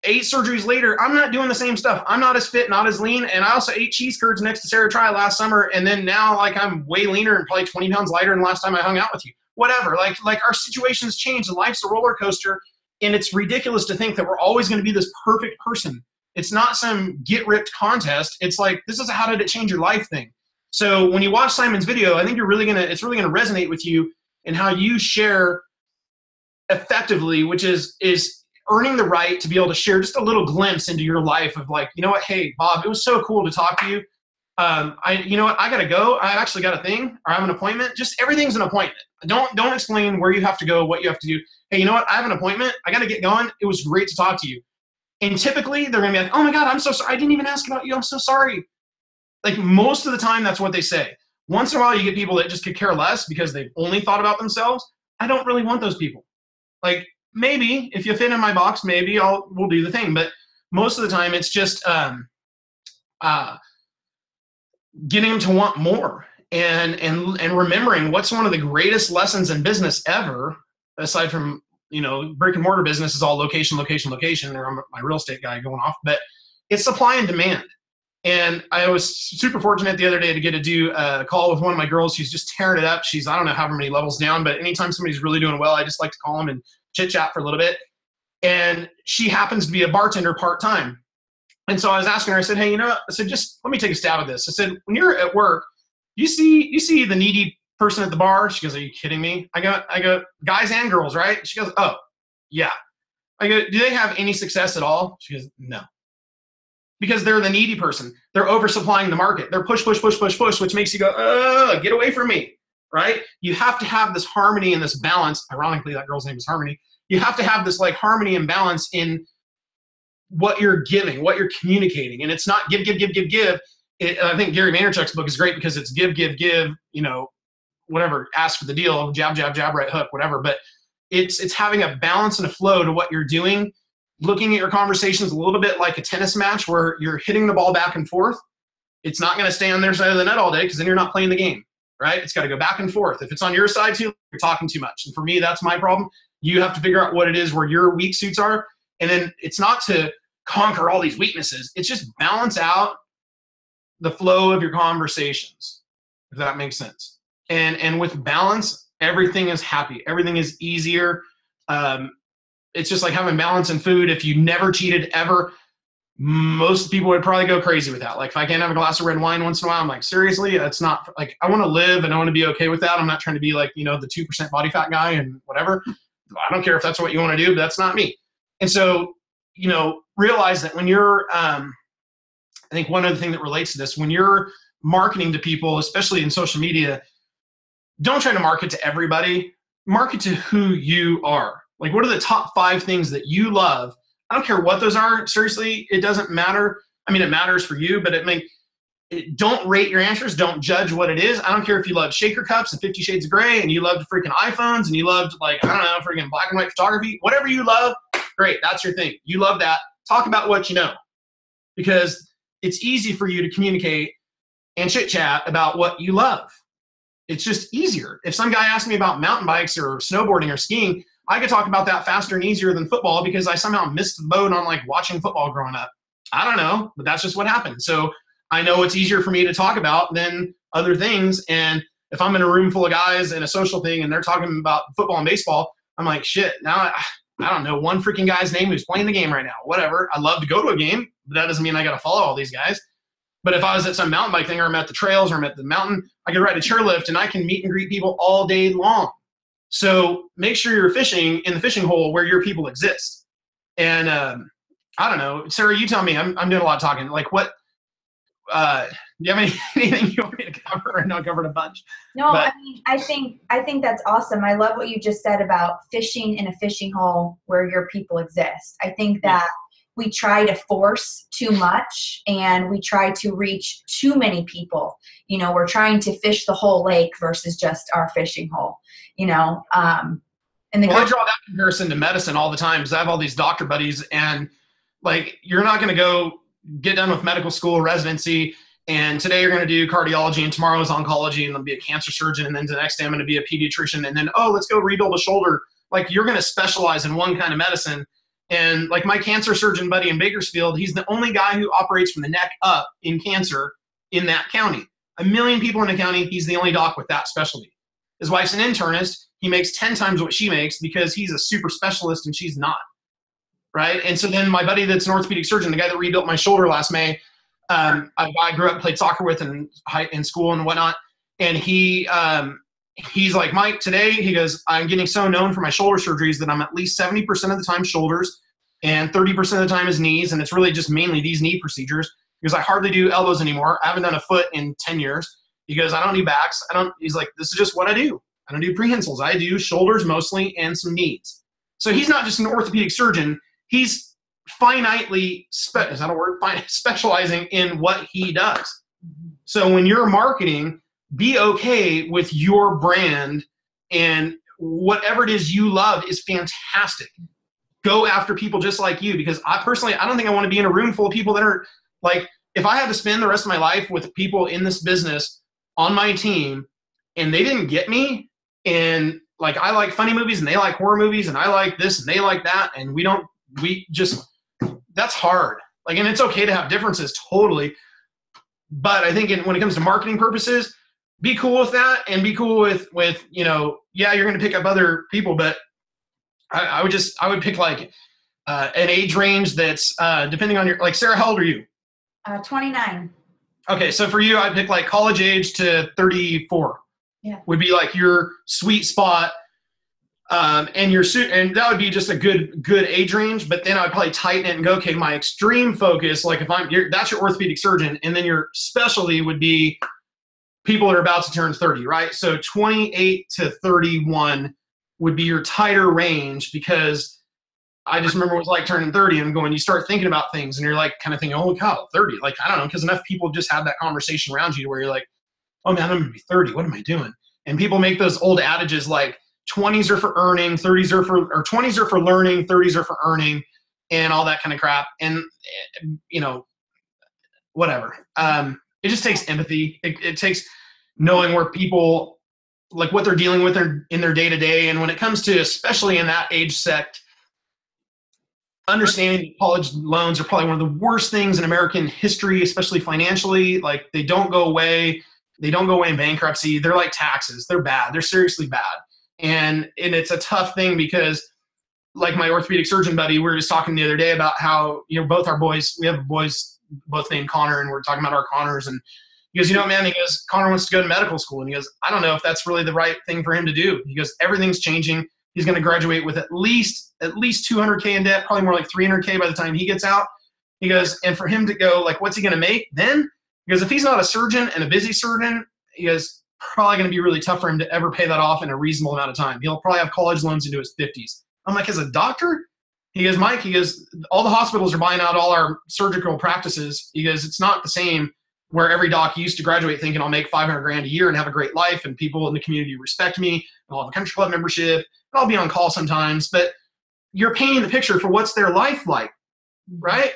8 surgeries later, I'm not doing the same stuff. I'm not as fit, not as lean. And I also ate cheese curds next to Sarah Try last summer. And then now like I'm way leaner and probably 20 pounds lighter than the last time I hung out with you. Whatever. Like our situations change and life's a roller coaster. And it's ridiculous to think that we're always going to be this perfect person. It's not some get ripped contest. It's like, this is a how did it change your life thing. So when you watch Simon's video, I think it's really going to resonate with you in how you share effectively, which is earning the right to be able to share just a little glimpse into your life of like, you know what, hey, Bob, it was so cool to talk to you. You know what, I got to go. I actually got a thing or I have an appointment. Just everything's an appointment. Don't explain where you have to go, what you have to do. Hey, you know what, I have an appointment. I got to get going. It was great to talk to you. And typically they're going to be like, oh my God, I'm so sorry. I didn't even ask about you. I'm so sorry. Like most of the time, that's what they say. Once in a while, you get people that just could care less because they've only thought about themselves. I don't really want those people. Like maybe if you fit in my box, maybe we'll do the thing. But most of the time, it's just getting them to want more and remembering what's one of the greatest lessons in business ever, aside from brick and mortar business is all location, location, location. Or I'm my real estate guy going off, but it's supply and demand. And I was super fortunate the other day to get to do a call with one of my girls who's just tearing it up. She's, I don't know how many levels down, but anytime somebody's really doing well, I just like to call them and chit chat for a little bit. And she happens to be a bartender part-time. And so I was asking her, I said, hey, I said, just let me take a stab at this. I said, when you're at work, you see the needy person at the bar? She goes, are you kidding me? I go, guys and girls, right? She goes, oh, yeah. I go, do they have any success at all? She goes, no. Because they're the needy person. They're oversupplying the market. They're push, which makes you go, get away from me, right? You have to have this harmony and this balance. Ironically, that girl's name is Harmony. You have to have this like harmony and balance in what you're giving, what you're communicating. And it's not give. I think Gary Vaynerchuk's book is great because it's give, whatever, ask for the deal, jab, right hook, whatever. But it's having a balance and a flow to what you're doing. Looking at your conversations a little bit like a tennis match where you're hitting the ball back and forth. It's not going to stay on their side of the net all day because then you're not playing the game, right? It's got to go back and forth. If it's on your side too, you're talking too much. And for me, that's my problem. You have to figure out what it is where your weak suits are. And then it's not to conquer all these weaknesses. It's just balance out the flow of your conversations, if that makes sense. And with balance, everything is happy. Everything is easier. it's just like having balance in food. If you never cheated ever, most people would probably go crazy with that. Like if I can't have a glass of red wine once in a while, I'm like, seriously, that's not like, I want to live and I want to be okay with that. I'm not trying to be like, the 2% body fat guy and whatever. I don't care if that's what you want to do, but that's not me. And so, realize that when you're, I think one other thing that relates to this, when you're marketing to people, especially in social media, don't try to market to everybody. Market to who you are. Like, what are the top 5 things that you love? I don't care what those are. Seriously, it doesn't matter. I mean, it matters for you, but don't rate your answers. Don't judge what it is. I don't care if you love shaker cups and 50 Shades of Grey and you loved freaking iPhones and you loved, like, I don't know, freaking black and white photography. Whatever you love, great. That's your thing. You love that. Talk about what you know, because it's easy for you to communicate and chit chat about what you love. It's just easier. If some guy asks me about mountain bikes or snowboarding or skiing, I could talk about that faster and easier than football because I somehow missed the boat on like watching football growing up. I don't know, but that's just what happened. So I know it's easier for me to talk about than other things. And if I'm in a room full of guys in a social thing and they're talking about football and baseball, I'm like, shit, now I don't know one freaking guy's name who's playing the game right now. Whatever. I love to go to a game, but that doesn't mean I got to follow all these guys. But if I was at some mountain bike thing or I'm at the trails or I'm at the mountain, I could ride a chairlift and I can meet and greet people all day long. So make sure you're fishing in the fishing hole where your people exist. And I don't know, Sarah, you tell me. I'm doing a lot of talking. Like, what? Do you have anything you want me to cover? I know I covered a bunch. No, but I think that's awesome. I love what you just said about fishing in a fishing hole where your people exist. I think that we try to force too much and we try to reach too many people. We're trying to fish the whole lake versus just our fishing hole, I draw that comparison to medicine all the time because I have all these doctor buddies and like, you're not going to go get done with medical school residency and today you're going to do cardiology and tomorrow is oncology and I'll be a cancer surgeon and then the next day I'm going to be a pediatrician and then, let's go rebuild a shoulder. Like, you're going to specialize in one kind of medicine. And like my cancer surgeon buddy in Bakersfield, he's the only guy who operates from the neck up in cancer in that county. 1 million people in the county, he's the only doc with that specialty. His wife's an internist. He makes 10 times what she makes because he's a super specialist and she's not. Right? And so then my buddy that's an orthopedic surgeon, the guy that rebuilt my shoulder last May, I grew up and played soccer with in school and whatnot. And he's like, Mike, today, he goes, I'm getting so known for my shoulder surgeries that I'm at least 70% of the time shoulders and 30% of the time is knees. And it's really just mainly these knee procedures because I hardly do elbows anymore. I haven't done a foot in 10 years. He goes, I don't do backs. He's like, this is just what I do. I don't do prehensils. I do shoulders mostly and some knees. So he's not just an orthopedic surgeon. He's finitely, is that a word? Specializing in what he does. So when you're marketing, be okay with your brand and whatever it is you love is fantastic. Go after people just like you because I don't think I want to be in a room full of people that are like, if I had to spend the rest of my life with people in this business on my team and they didn't get me and like I like funny movies and they like horror movies and I like this and they like that and that's hard. Like, and it's okay to have differences totally. But I think when it comes to marketing purposes, be cool with that and be cool with you're going to pick up other people, but I would pick like an age range that's depending on your, like Sarah, how old are you? 29. Okay. So for you, I'd pick like college age to 34 would be like your sweet spot. And that would be just a good age range, but then I'd probably tighten it and go, okay, my extreme focus, like that's your orthopedic surgeon. And then your specialty would be people that are about to turn 30, right? So 28 to 31 would be your tighter range because I just remember it was like turning 30 and going, you start thinking about things and you're like kind of thinking, oh, God, 30. Like, I don't know, because enough people just have that conversation around you where you're like, oh, man, I'm going to be 30. What am I doing? And people make those old adages like 20s are for earning, 20s are for learning, 30s are for earning and all that kind of crap. And, whatever. It just takes empathy. It takes knowing where people, like what they're dealing with in their day-to-day. And when it comes to, especially in that age sect, understanding college loans are probably one of the worst things in American history, especially financially. Like they don't go away. They don't go away in bankruptcy. They're like taxes. They're bad. They're seriously bad. And it's a tough thing because like my orthopedic surgeon buddy, we were just talking the other day about how, both our boys, we have boys both named Connor, and we're talking about our Connors, and he goes, man, he goes, Connor wants to go to medical school. And he goes, I don't know if that's really the right thing for him to do. He goes, everything's changing. He's going to graduate with at least $200K in debt, probably more like $300K by the time he gets out. He goes, and for him to go, like, what's he going to make then? He goes, if he's not a surgeon and a busy surgeon, he goes, probably going to be really tough for him to ever pay that off in a reasonable amount of time. He'll probably have college loans into his 50s. I'm like, as a doctor? He goes, Mike, he goes, all the hospitals are buying out all our surgical practices. He goes, it's not the same where every doc used to graduate thinking I'll make $500,000 a year and have a great life and people in the community respect me and I'll have a country club membership and I'll be on call sometimes. But you're painting the picture for what's their life like, right?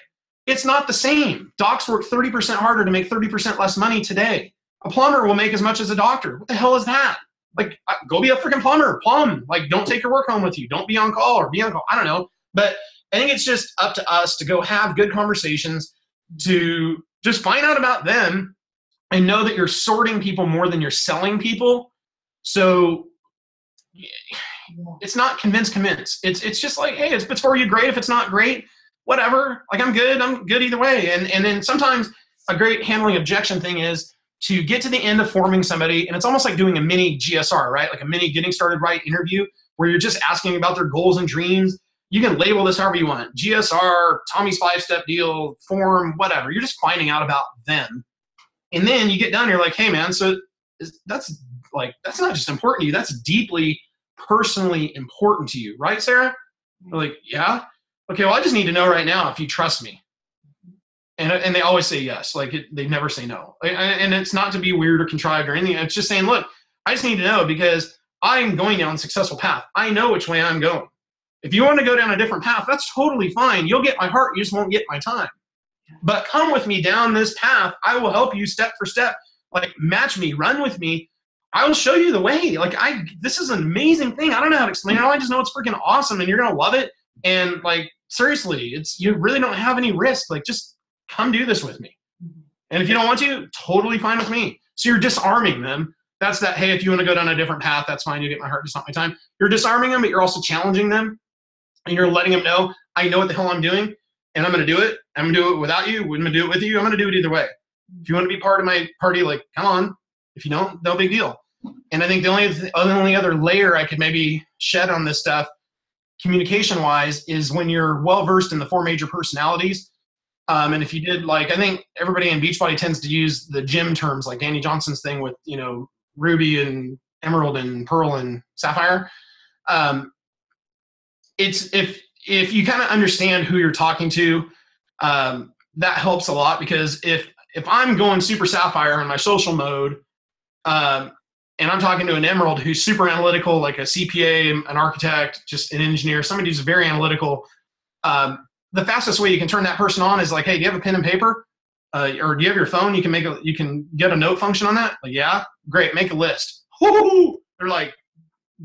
It's not the same. Docs work 30% harder to make 30% less money today. A plumber will make as much as a doctor. What the hell is that? Like, go be a freaking plumber, plumb. Like, don't take your work home with you. Don't be on call or be on call. I don't know. But I think it's just up to us to go have good conversations, to just find out about them and know that you're sorting people more than you're selling people. So it's not convince. It's just like, hey, if it's for you, great. If it's not, great. Whatever. Like, I'm good either way. And then sometimes a great handling objection thing is to get to the end of forming somebody, and it's almost like doing a mini GSR, right? Like a mini getting started right interview where you're just asking about their goals and dreams. You can label this however you want. GSR, Tommy's 5-step deal, form, whatever. You're just finding out about them. And then you get done, you're like, hey man, so that's not just important to you, that's deeply personally important to you, right, Sarah? They're like, yeah. Okay, well, I just need to know right now if you trust me. And they always say yes. Like, they never say no. And it's not to be weird or contrived or anything. It's just saying, look, I just need to know because I'm going down a successful path. I know which way I'm going. If you want to go down a different path, that's totally fine. You'll get my heart. You just won't get my time. But come with me down this path. I will help you step for step. Like, match me, run with me. I will show you the way. Like, this is an amazing thing. I don't know how to explain it. I just know it's freaking awesome, and you're going to love it. And, like, seriously, you really don't have any risk. Like, just come do this with me. And if you don't want to, totally fine with me. So you're disarming them. That's that, hey, if you want to go down a different path, that's fine. You get my heart, just not my time. You're disarming them, but you're also challenging them. And you're letting them know, I know what the hell I'm doing, and I'm going to do it. I'm going to do it without you. I'm going to do it with you. I'm going to do it either way. If you want to be part of my party, like, come on. If you don't, no big deal. And I think the only other layer I could maybe shed on this stuff, communication-wise, is when you're well-versed in the 4 major personalities. And if you did, like, I think everybody in Beachbody tends to use the gym terms, like Danny Johnson's thing with, Ruby and Emerald and Pearl and Sapphire. It's if you kind of understand who you're talking to, that helps a lot, because if I'm going super Sapphire in my social mode, and I'm talking to an Emerald who's super analytical, like a CPA, an architect, just an engineer, somebody who's very analytical, the fastest way you can turn that person on is like, hey, do you have a pen and paper? Or do you have your phone? You can get a note function on that? Like, yeah, great, make a list. Woo-hoo! They're like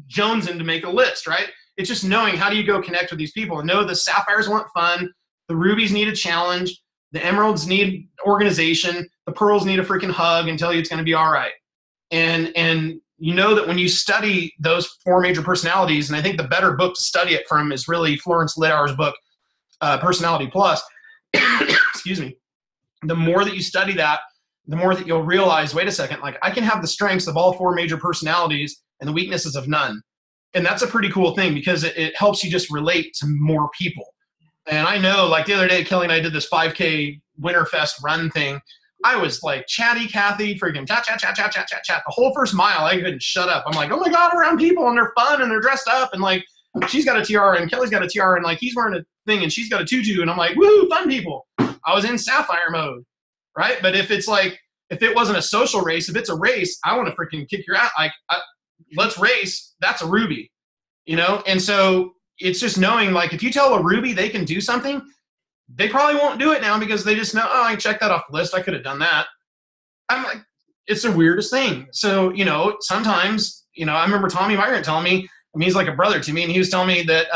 jonesing to make a list, right? It's just knowing how do you go connect with these people and know the Sapphires want fun, the Rubies need a challenge, the Emeralds need organization, the Pearls need a freaking hug and tell you it's going to be all right. And you know that when you study those 4 major personalities, and I think the better book to study it from is really Florence Littauer's book, Personality Plus. Excuse me. The more that you study that, the more that you'll realize, wait a second, like, I can have the strengths of all 4 major personalities and the weaknesses of none. And that's a pretty cool thing, because it helps you just relate to more people. And I know, like, the other day, Kelly and I did this 5K Winterfest run thing. I was like chatty Cathy, freaking chat. The whole first mile, I couldn't shut up. I'm like, oh my God, around people, and they're fun, and they're dressed up, and like, she's got a tiara, and Kelly's got a tiara, and like, he's wearing a thing, and she's got a tutu, and I'm like, woo, fun people. I was in Sapphire mode, right? But if it's like, if it wasn't a social race, if it's a race, I want to freaking kick your ass. Like, let's race. That's a Ruby, And so it's just knowing, like, if you tell a Ruby they can do something, they probably won't do it now because they just know, oh, I checked that off the list. I could have done that. I'm like, it's the weirdest thing. So, sometimes, I remember Tommy Migrant telling me, I mean, he's like a brother to me, and he was telling me that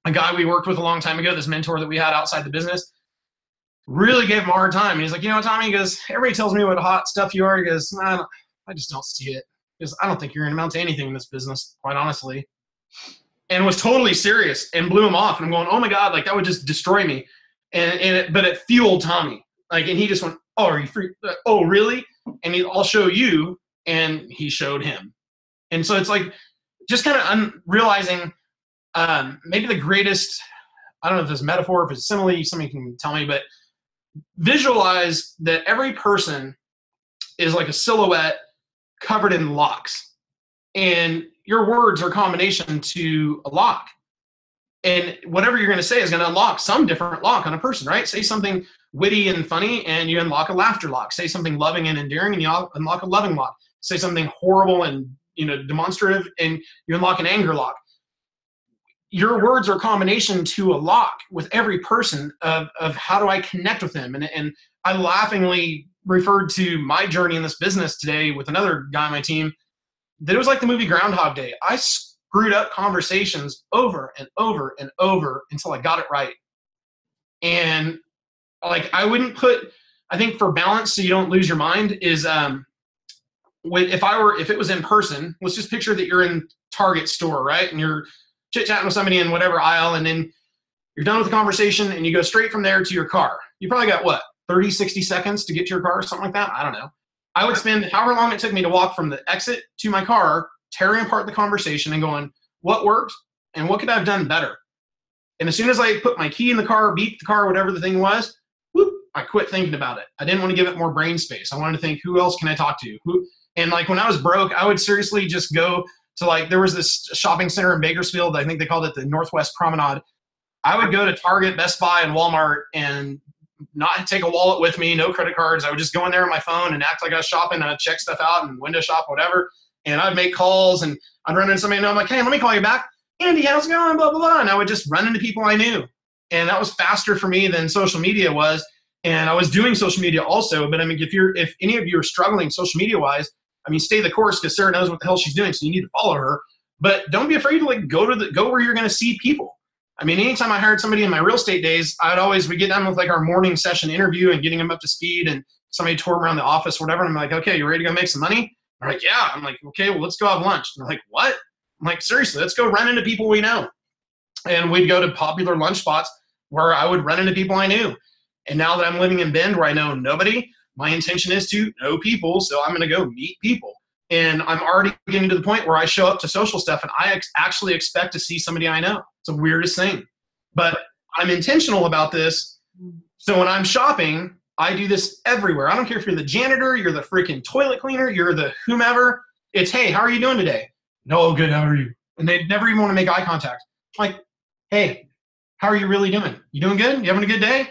a guy we worked with a long time ago, this mentor that we had outside the business, really gave him a hard time. And he's like, Tommy, he goes, everybody tells me what hot stuff you are. He goes, I just don't see it. Because I don't think you're going to amount to anything in this business, quite honestly. and was totally serious and blew him off. And I'm going, oh my God, like that would just destroy me. But it fueled Tommy. Like, and he just went, oh, are you free? Oh, really? And I'll show you. And he showed him. And so it's like, just kind of realizing maybe the greatest, I don't know if it's metaphor, if it's simile, somebody can tell me, but visualize that every person is like a silhouette covered in locks. And your words are a combination to a lock. And whatever you're going to say is going to unlock some different lock on a person, right? Say something witty and funny, and you unlock a laughter lock. Say something loving and endearing, and you unlock a loving lock. Say something horrible and demonstrative, and you unlock an anger lock. Your words are a combination to a lock with every person of how do I connect with them. And I laughingly referred to my journey in this business today with another guy on my team, that it was like the movie Groundhog Day. I screwed up conversations over and over and over until I got it right. And like, I think for balance, so you don't lose your mind, is if it was in person, let's just picture that you're in Target store, right? And you're chit-chatting with somebody in whatever aisle, and then you're done with the conversation and you go straight from there to your car. You probably got what, 30, 60 seconds to get to your car or something like that? I don't know. I would spend however long it took me to walk from the exit to my car, tearing apart the conversation and going, what worked and what could I have done better? And as soon as I put my key in the car, beeped the car, whatever the thing was, whoop, I quit thinking about it. I didn't want to give it more brain space. I wanted to think, who else can I talk to? And like when I was broke, I would seriously just go to, like, there was this shopping center in Bakersfield. I think they called it the Northwest Promenade. I would go to Target, Best Buy, and Walmart and not take a wallet with me, no credit cards. I would just go in there on my phone and act like I was shopping. I'd check stuff out and window shop, whatever. And I'd make calls, and I'd run into somebody and I'm like, hey, let me call you back. Andy, how's it going? Blah, blah, blah. And I would just run into people I knew. And that was faster for me than social media was. And I was doing social media also. But I mean, if any of you are struggling social media wise, I mean, stay the course, because Sarah knows what the hell she's doing. So you need to follow her, but don't be afraid to like go where you're going to see people. I mean, anytime I hired somebody in my real estate days, we get done with like our morning session interview and getting them up to speed, and somebody toured around the office, whatever. And I'm like, okay, you ready to go make some money? They're like, yeah. I'm like, okay, well, let's go have lunch. And they're like, what? I'm like, seriously, let's go run into people we know. And we'd go to popular lunch spots where I would run into people I knew. And now that I'm living in Bend where I know nobody, my intention is to know people. So I'm going to go meet people. And I'm already getting to the point where I show up to social stuff and I actually expect to see somebody I know. It's the weirdest thing. But I'm intentional about this. So when I'm shopping, I do this everywhere. I don't care if you're the janitor, you're the freaking toilet cleaner, you're the whomever. It's, hey, how are you doing today? No, good, how are you? And they never even want to make eye contact. Like, hey, how are you really doing? You doing good? You having a good day?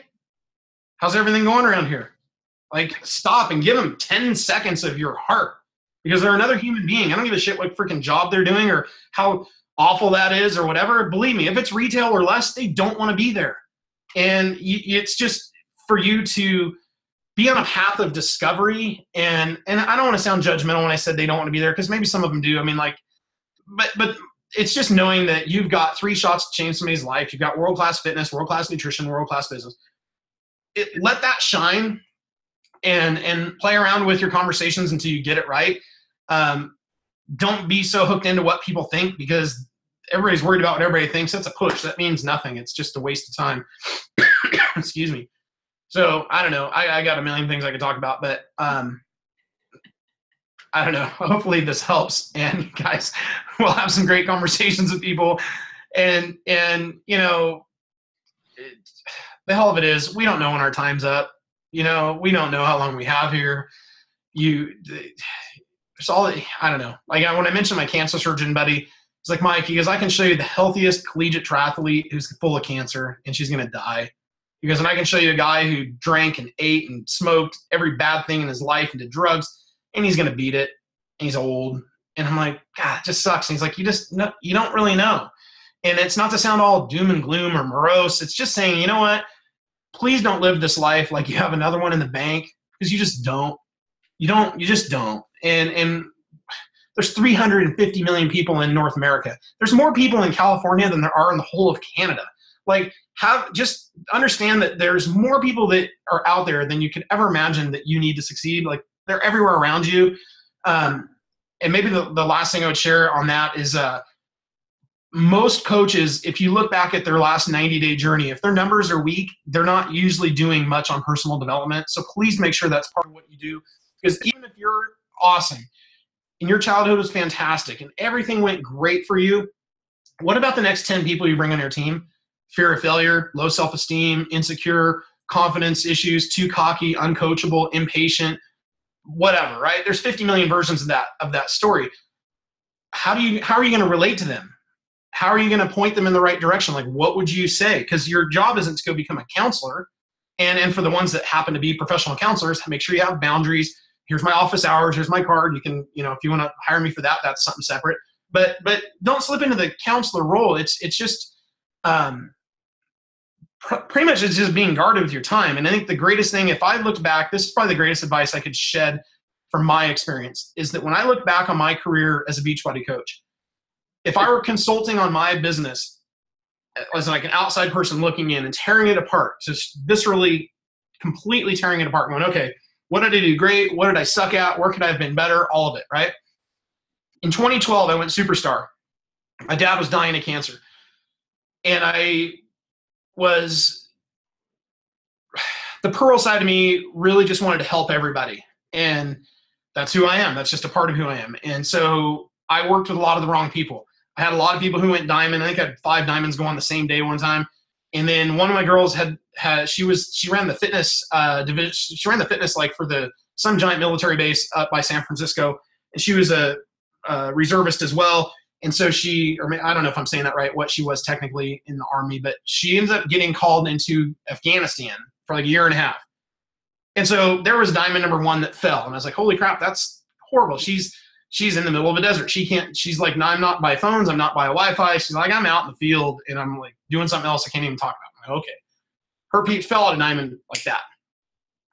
How's everything going around here? Like, stop and give them 10 seconds of your heart, because they're another human being. I don't give a shit what freaking job they're doing or how awful that is or whatever. Believe me, if it's retail or less, they don't want to be there. And it's just for you to be on a path of discovery. And I don't want to sound judgmental when I said they don't want to be there, because maybe some of them do. I mean, like, but it's just knowing that you've got 3 shots to change somebody's life. You've got world-class fitness, world-class nutrition, world-class business. Let that shine and play around with your conversations until you get it right. Don't be so hooked into what people think, because everybody's worried about what everybody thinks. That's a push. That means nothing. It's just a waste of time. Excuse me. So I don't know. I got a million things I could talk about, but I don't know. Hopefully this helps. And guys, we'll have some great conversations with people. And you know, the hell of it is, we don't know when our time's up. You know, we don't know how long we have here. There's all, I don't know. Like when I mentioned my cancer surgeon buddy, he's like, Mike, he goes, I can show you the healthiest collegiate triathlete who's full of cancer and she's going to die. He goes, and I can show you a guy who drank and ate and smoked every bad thing in his life and did drugs, and he's going to beat it. And he's old. And I'm like, God, it just sucks. And he's like, you don't really know. And it's not to sound all doom and gloom or morose. It's just saying, you know what? Please don't live this life like you have another one in the bank, because you just don't. You just don't. And there's 350 million people in North America. There's more people in California than there are in the whole of Canada. Like, just understand that there's more people that are out there than you could ever imagine that you need to succeed. Like, they're everywhere around you. And maybe the last thing I would share on that is most coaches, if you look back at their last 90-day journey, if their numbers are weak, they're not usually doing much on personal development. So please make sure that's part of what you do. Because even if you're awesome and your childhood was fantastic and everything went great for you, what about the next 10 people you bring on your team? Fear of failure, low self-esteem, insecure, confidence issues, too cocky, uncoachable, impatient, whatever, right? There's 50 million versions of that story. How are you going to relate to them? How are you going to point them in the right direction? Like, what would you say? Because your job isn't to go become a counselor. And for the ones that happen to be professional counselors, make sure you have boundaries. Here's my office hours. Here's my card. You can, if you want to hire me for that, that's something separate. But don't slip into the counselor role. It's just pretty much it's just being guarded with your time. And I think the greatest thing, if I looked back, this is probably the greatest advice I could shed from my experience, is that when I look back on my career as a Beachbody coach, if I were consulting on my business as like an outside person looking in and tearing it apart, just viscerally, completely tearing it apart, going, okay, what did I do great? What did I suck at? Where could I have been better? All of it, right? In 2012, I went superstar. My dad was dying of cancer. And the pearl side of me really just wanted to help everybody. And that's who I am. That's just a part of who I am. And so I worked with a lot of the wrong people. I had a lot of people who went diamond. I think I had 5 diamonds go on the same day one time. And then one of my girls she ran the fitness division. She ran the fitness like for some giant military base up by San Francisco. And she was a reservist as well. And so I don't know if I'm saying that right, what she was technically in the Army, but she ends up getting called into Afghanistan for like a year and a half. And so there was diamond number 1 that fell. And I was like, holy crap, that's horrible. She's in the middle of a desert. She's like, no, I'm not by phones. I'm not by a Wi-Fi. She's like, I'm out in the field and I'm like doing something else I can't even talk about. I'm like, okay. Her fell out of diamond like that.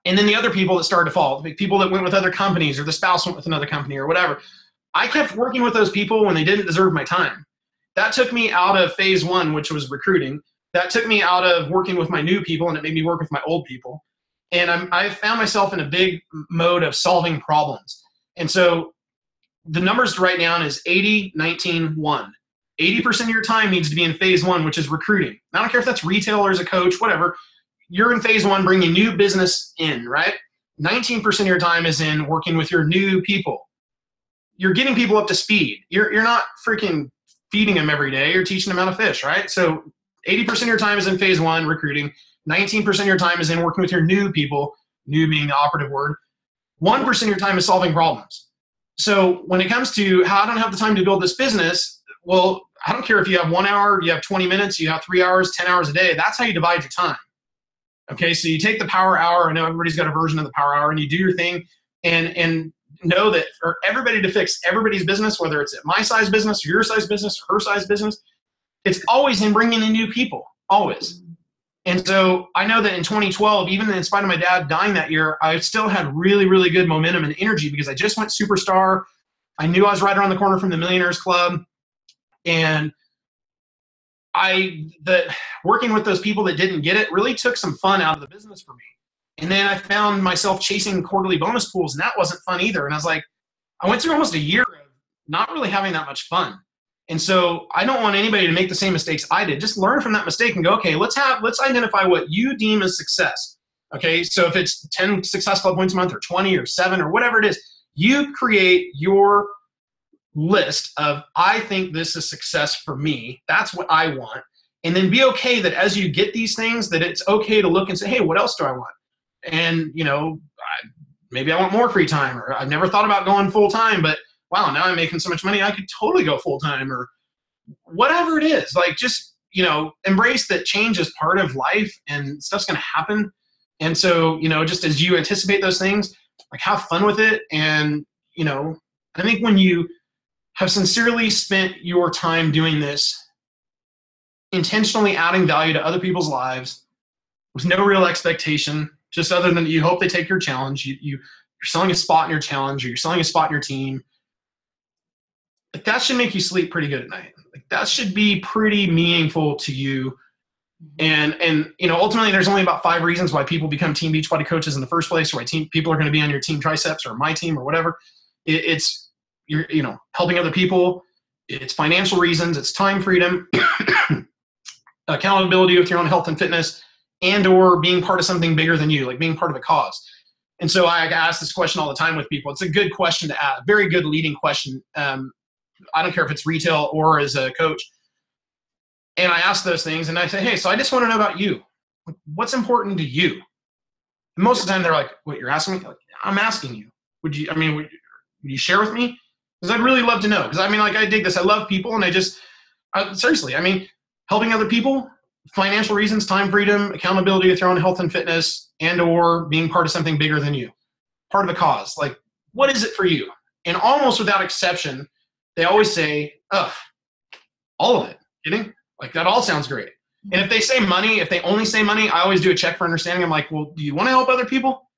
And then the other people that started to fall, the people that went with other companies or the spouse went with another company or whatever, I kept working with those people when they didn't deserve my time. That took me out of phase 1, which was recruiting. That took me out of working with my new people, and it made me work with my old people. And I found myself in a big mode of solving problems. And so the numbers to write down is 80, 19, 1. 80% of your time needs to be in phase 1, which is recruiting. I don't care if that's retail or as a coach, whatever. You're in phase 1, bringing new business in, right? 19% of your time is in working with your new people. You're getting people up to speed. You're not freaking feeding them every day. You're teaching them how to fish, right? So 80% of your time is in phase 1, recruiting. 19% of your time is in working with your new people, new being the operative word. 1% of your time is solving problems. So when it comes to how I don't have the time to build this business, well, I don't care if you have 1 hour, you have 20 minutes, you have 3 hours, 10 hours a day. That's how you divide your time. Okay, so you take the power hour. I know everybody's got a version of the power hour, and you do your thing, and know that for everybody to fix everybody's business, whether it's at my size business or your size business or her size business, it's always in bringing in new people, always. And so I know that in 2012, even in spite of my dad dying that year, I still had really, really good momentum and energy because I just went superstar. I knew I was right around the corner from the Millionaires Club. And working with those people that didn't get it really took some fun out of the business for me. And then I found myself chasing quarterly bonus pools, and that wasn't fun either. And I was like, I went through almost a year of not really having that much fun. And so I don't want anybody to make the same mistakes I did. Just learn from that mistake and go, okay, let's identify what you deem as success. Okay, so if it's 10 Success Club points a month or 20 or 7 or whatever it is, you create your list of, I think this is success for me. That's what I want. And then be okay that as you get these things, that it's okay to look and say, hey, what else do I want? And, maybe I want more free time, or I've never thought about going full time, but wow, now I'm making so much money, I could totally go full time, or whatever it is. Like, just, embrace that change is part of life and stuff's going to happen. And so, just as you anticipate those things, like, have fun with it. And, I think when you have sincerely spent your time doing this, intentionally adding value to other people's lives with no real expectation, just other than you hope they take your challenge, you're selling a spot in your challenge, or you're selling a spot in your team, like, that should make you sleep pretty good at night. Like, that should be pretty meaningful to you. And ultimately, there's only about 5 reasons why people become team Beachbody coaches in the first place, or why people are going to be on your team TryCeps or my team or whatever. It's you're helping other people. it's financial reasons, it's time freedom, accountability with your own health and fitness, and or being part of something bigger than you, like being part of a cause. And so I ask this question all the time with people. It's a good question to ask, very good leading question. I don't care if it's retail or as a coach. And I ask those things and I say, hey, so I just want to know about you. What's important to you? And most of the time they're like, what, you're asking me? Like, I'm asking you. Would you share with me? Because I'd really love to know. Because I mean, like, I dig this. I love people, and seriously, I mean, helping other people, financial reasons, time freedom, accountability with your own health and fitness, and or being part of something bigger than you, part of a cause. Like, what is it for you? And almost without exception, they always say, oh, all of it. Kidding? Like, that all sounds great. And if they say money, if they only say money, I always do a check for understanding. I'm like, well, do you want to help other people?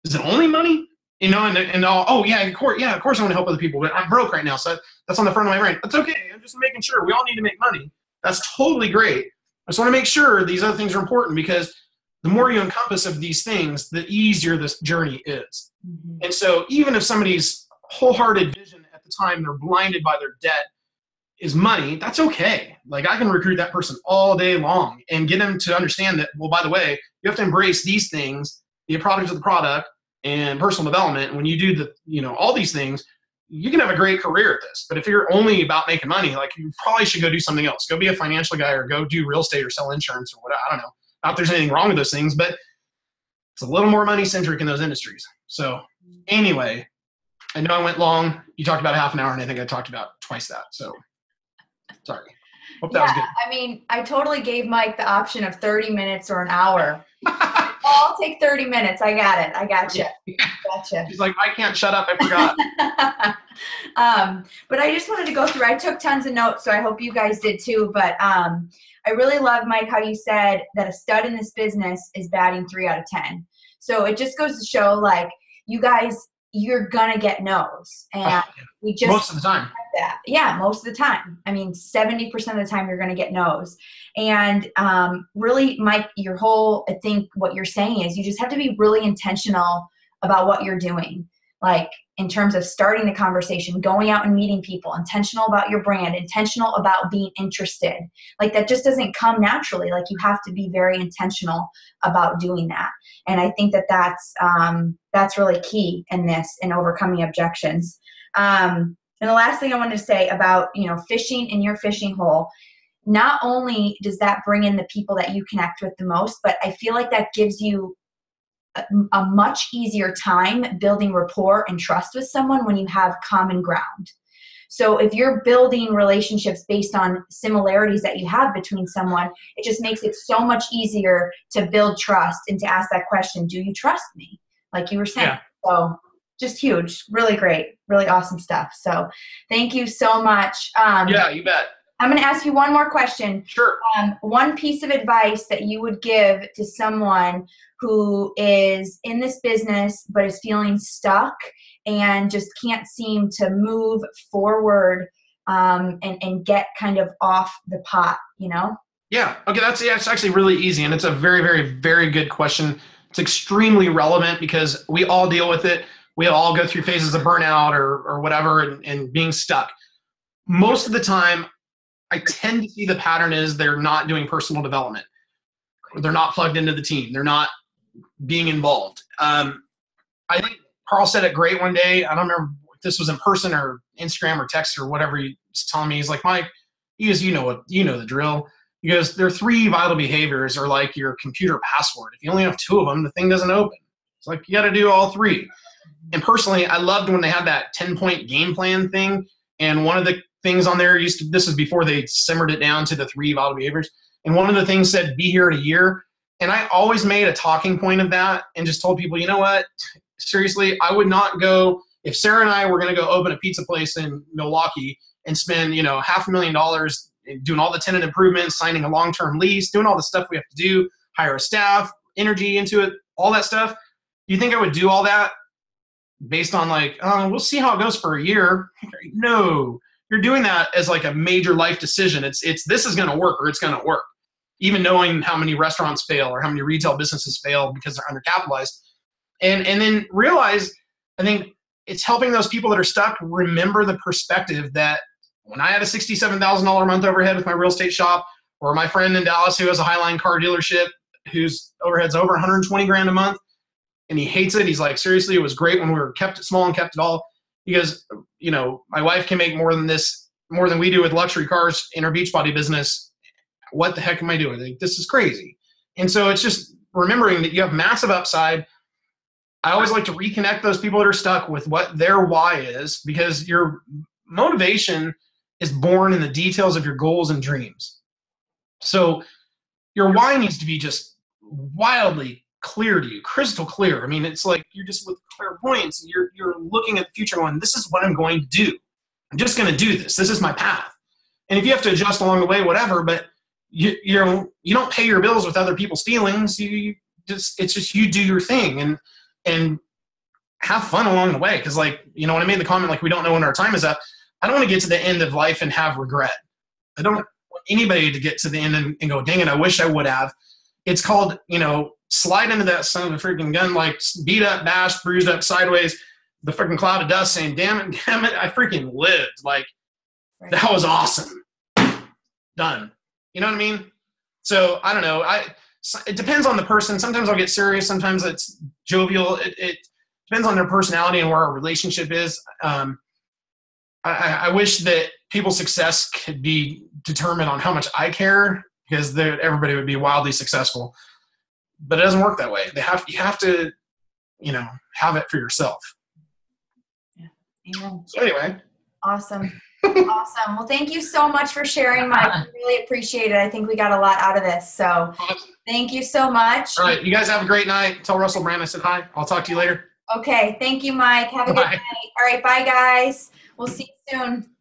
Is it only money? You know, oh yeah, of course I want to help other people, but I'm broke right now, so that's on the front of my brain. That's okay. I'm just making sure. We all need to make money. That's totally great. I just want to make sure these other things are important, because the more you encompass of these things, the easier this journey is. Mm-hmm. And so even if somebody's wholehearted vision at the time, they're blinded by their debt, is money, that's okay. Like, I can recruit that person all day long and get them to understand that, well, by the way, you have to embrace these things, the product of the product, and personal development. When you do all these things, you can have a great career at this. But if you're only about making money, like, you probably should go do something else. Go be a financial guy, or go do real estate or sell insurance or whatever. I don't know. Not that there's anything wrong with those things, but it's a little more money centric in those industries. So anyway, I know I went long. You talked about half an hour, and I think I talked about twice that. So sorry. Hope that was good. I mean, I totally gave Mike the option of 30 minutes or an hour. I'll take 30 minutes. I got it. I gotcha. Gotcha. He's like, I can't shut up. I forgot. But I just wanted to go through. I took tons of notes, so I hope you guys did too. But I really love, Mike, how you said that a stud in this business is batting 3 out of 10. So it just goes to show, like, you guys, you're gonna get no's, and we just most of the time. That. Yeah, most of the time. I mean, 70% of the time you're gonna get no's. And really, Mike, I think what you're saying is you just have to be really intentional about what you're doing. Like, in terms of starting the conversation, going out and meeting people, intentional about your brand, intentional about being interested. Like, that just doesn't come naturally. Like, you have to be very intentional about doing that. And I think that that's really key in this, in overcoming objections. And the last thing I wanted to say about, fishing in your fishing hole, not only does that bring in the people that you connect with the most, but I feel like that gives you a much easier time building rapport and trust with someone when you have common ground. So if you're building relationships based on similarities that you have between someone, it just makes it so much easier to build trust and to ask that question, do you trust me? Like you were saying. Yeah. So just huge, really great, really awesome stuff. So thank you so much. Yeah, you bet. I'm going to ask you one more question. Sure. One piece of advice that you would give to someone who is in this business but is feeling stuck and just can't seem to move forward and get kind of off the pot, Yeah. Okay. That's actually really easy. And it's a very, very, very good question. It's extremely relevant because we all deal with it. We all go through phases of burnout or whatever and being stuck. Most of the time, I tend to see the pattern is they're not doing personal development. Or they're not plugged into the team. They're not being involved. I think Carl said it great one day. I don't remember if this was in person or Instagram or text or whatever he's telling me. He's like, Mike, he goes, you know the drill. He goes, there are 3 vital behaviors are like your computer password. If you only have 2 of them, the thing doesn't open. It's like, you got to do all 3. And personally, I loved when they had that 10-point game plan thing. And one of the things on there this is before they simmered it down to the 3 vital behaviors. And one of the things said, be here in a year. And I always made a talking point of that and just told people, you know what, seriously, I would not go, if Sarah and I were going to go open a pizza place in Milwaukee and spend, $500,000 doing all the tenant improvements, signing a long-term lease, doing all the stuff we have to do, hire a staff, energy into it, all that stuff. You think I would do all that based on we'll see how it goes for a year? No. You're doing that as like a major life decision. It's this is going to work or it's going to work. Even knowing how many restaurants fail or how many retail businesses fail because they're undercapitalized. And then realize, I think it's helping those people that are stuck remember the perspective that when I had a $67,000 a month overhead with my real estate shop, or my friend in Dallas who has a Highline car dealership whose overhead's over 120 grand a month, and he hates it. He's like, seriously, it was great when we were kept it small and kept it all. He goes, you know, my wife can make more than we do with luxury cars in our Beachbody business. What the heck am I doing? Like, this is crazy. And so it's just remembering that you have massive upside. I always like to reconnect those people that are stuck with what their why is, because your motivation is born in the details of your goals and dreams. So your why needs to be just wildly clear to you, crystal clear. I mean, it's like you're just with clairvoyance. You're looking at the future going, this is what I'm going to do. I'm just going to do this. This is my path. And if you have to adjust along the way, whatever, but you don't pay your bills with other people's feelings. It's just you do your thing and have fun along the way. Because, like, you know, when I made the comment, like, we don't know when our time is up, I don't want to get to the end of life and have regret. I don't want anybody to get to the end and go, dang it, I wish I would have. It's called, you know, slide into that son of a freaking gun, like beat up, bashed, bruised up, sideways, the freaking cloud of dust saying, damn it, I freaking lived. Like, that was awesome. Done. You know what I mean? So, I don't know. It depends on the person. Sometimes I'll get serious. Sometimes it's jovial. It depends on their personality and where our relationship is. I wish that people's success could be determined on how much I care, because everybody would be wildly successful. But it doesn't work that way. You have to, you know, have it for yourself. Yeah. Amen. So anyway. Awesome. Awesome. Well, thank you so much for sharing, Mike. I really appreciate it. I think we got a lot out of this. So thank you so much. All right. You guys have a great night. Tell Russell Brand I said hi. I'll talk to you later. Okay. Thank you, Mike. Have a good night. All right. Bye, guys. We'll see you soon.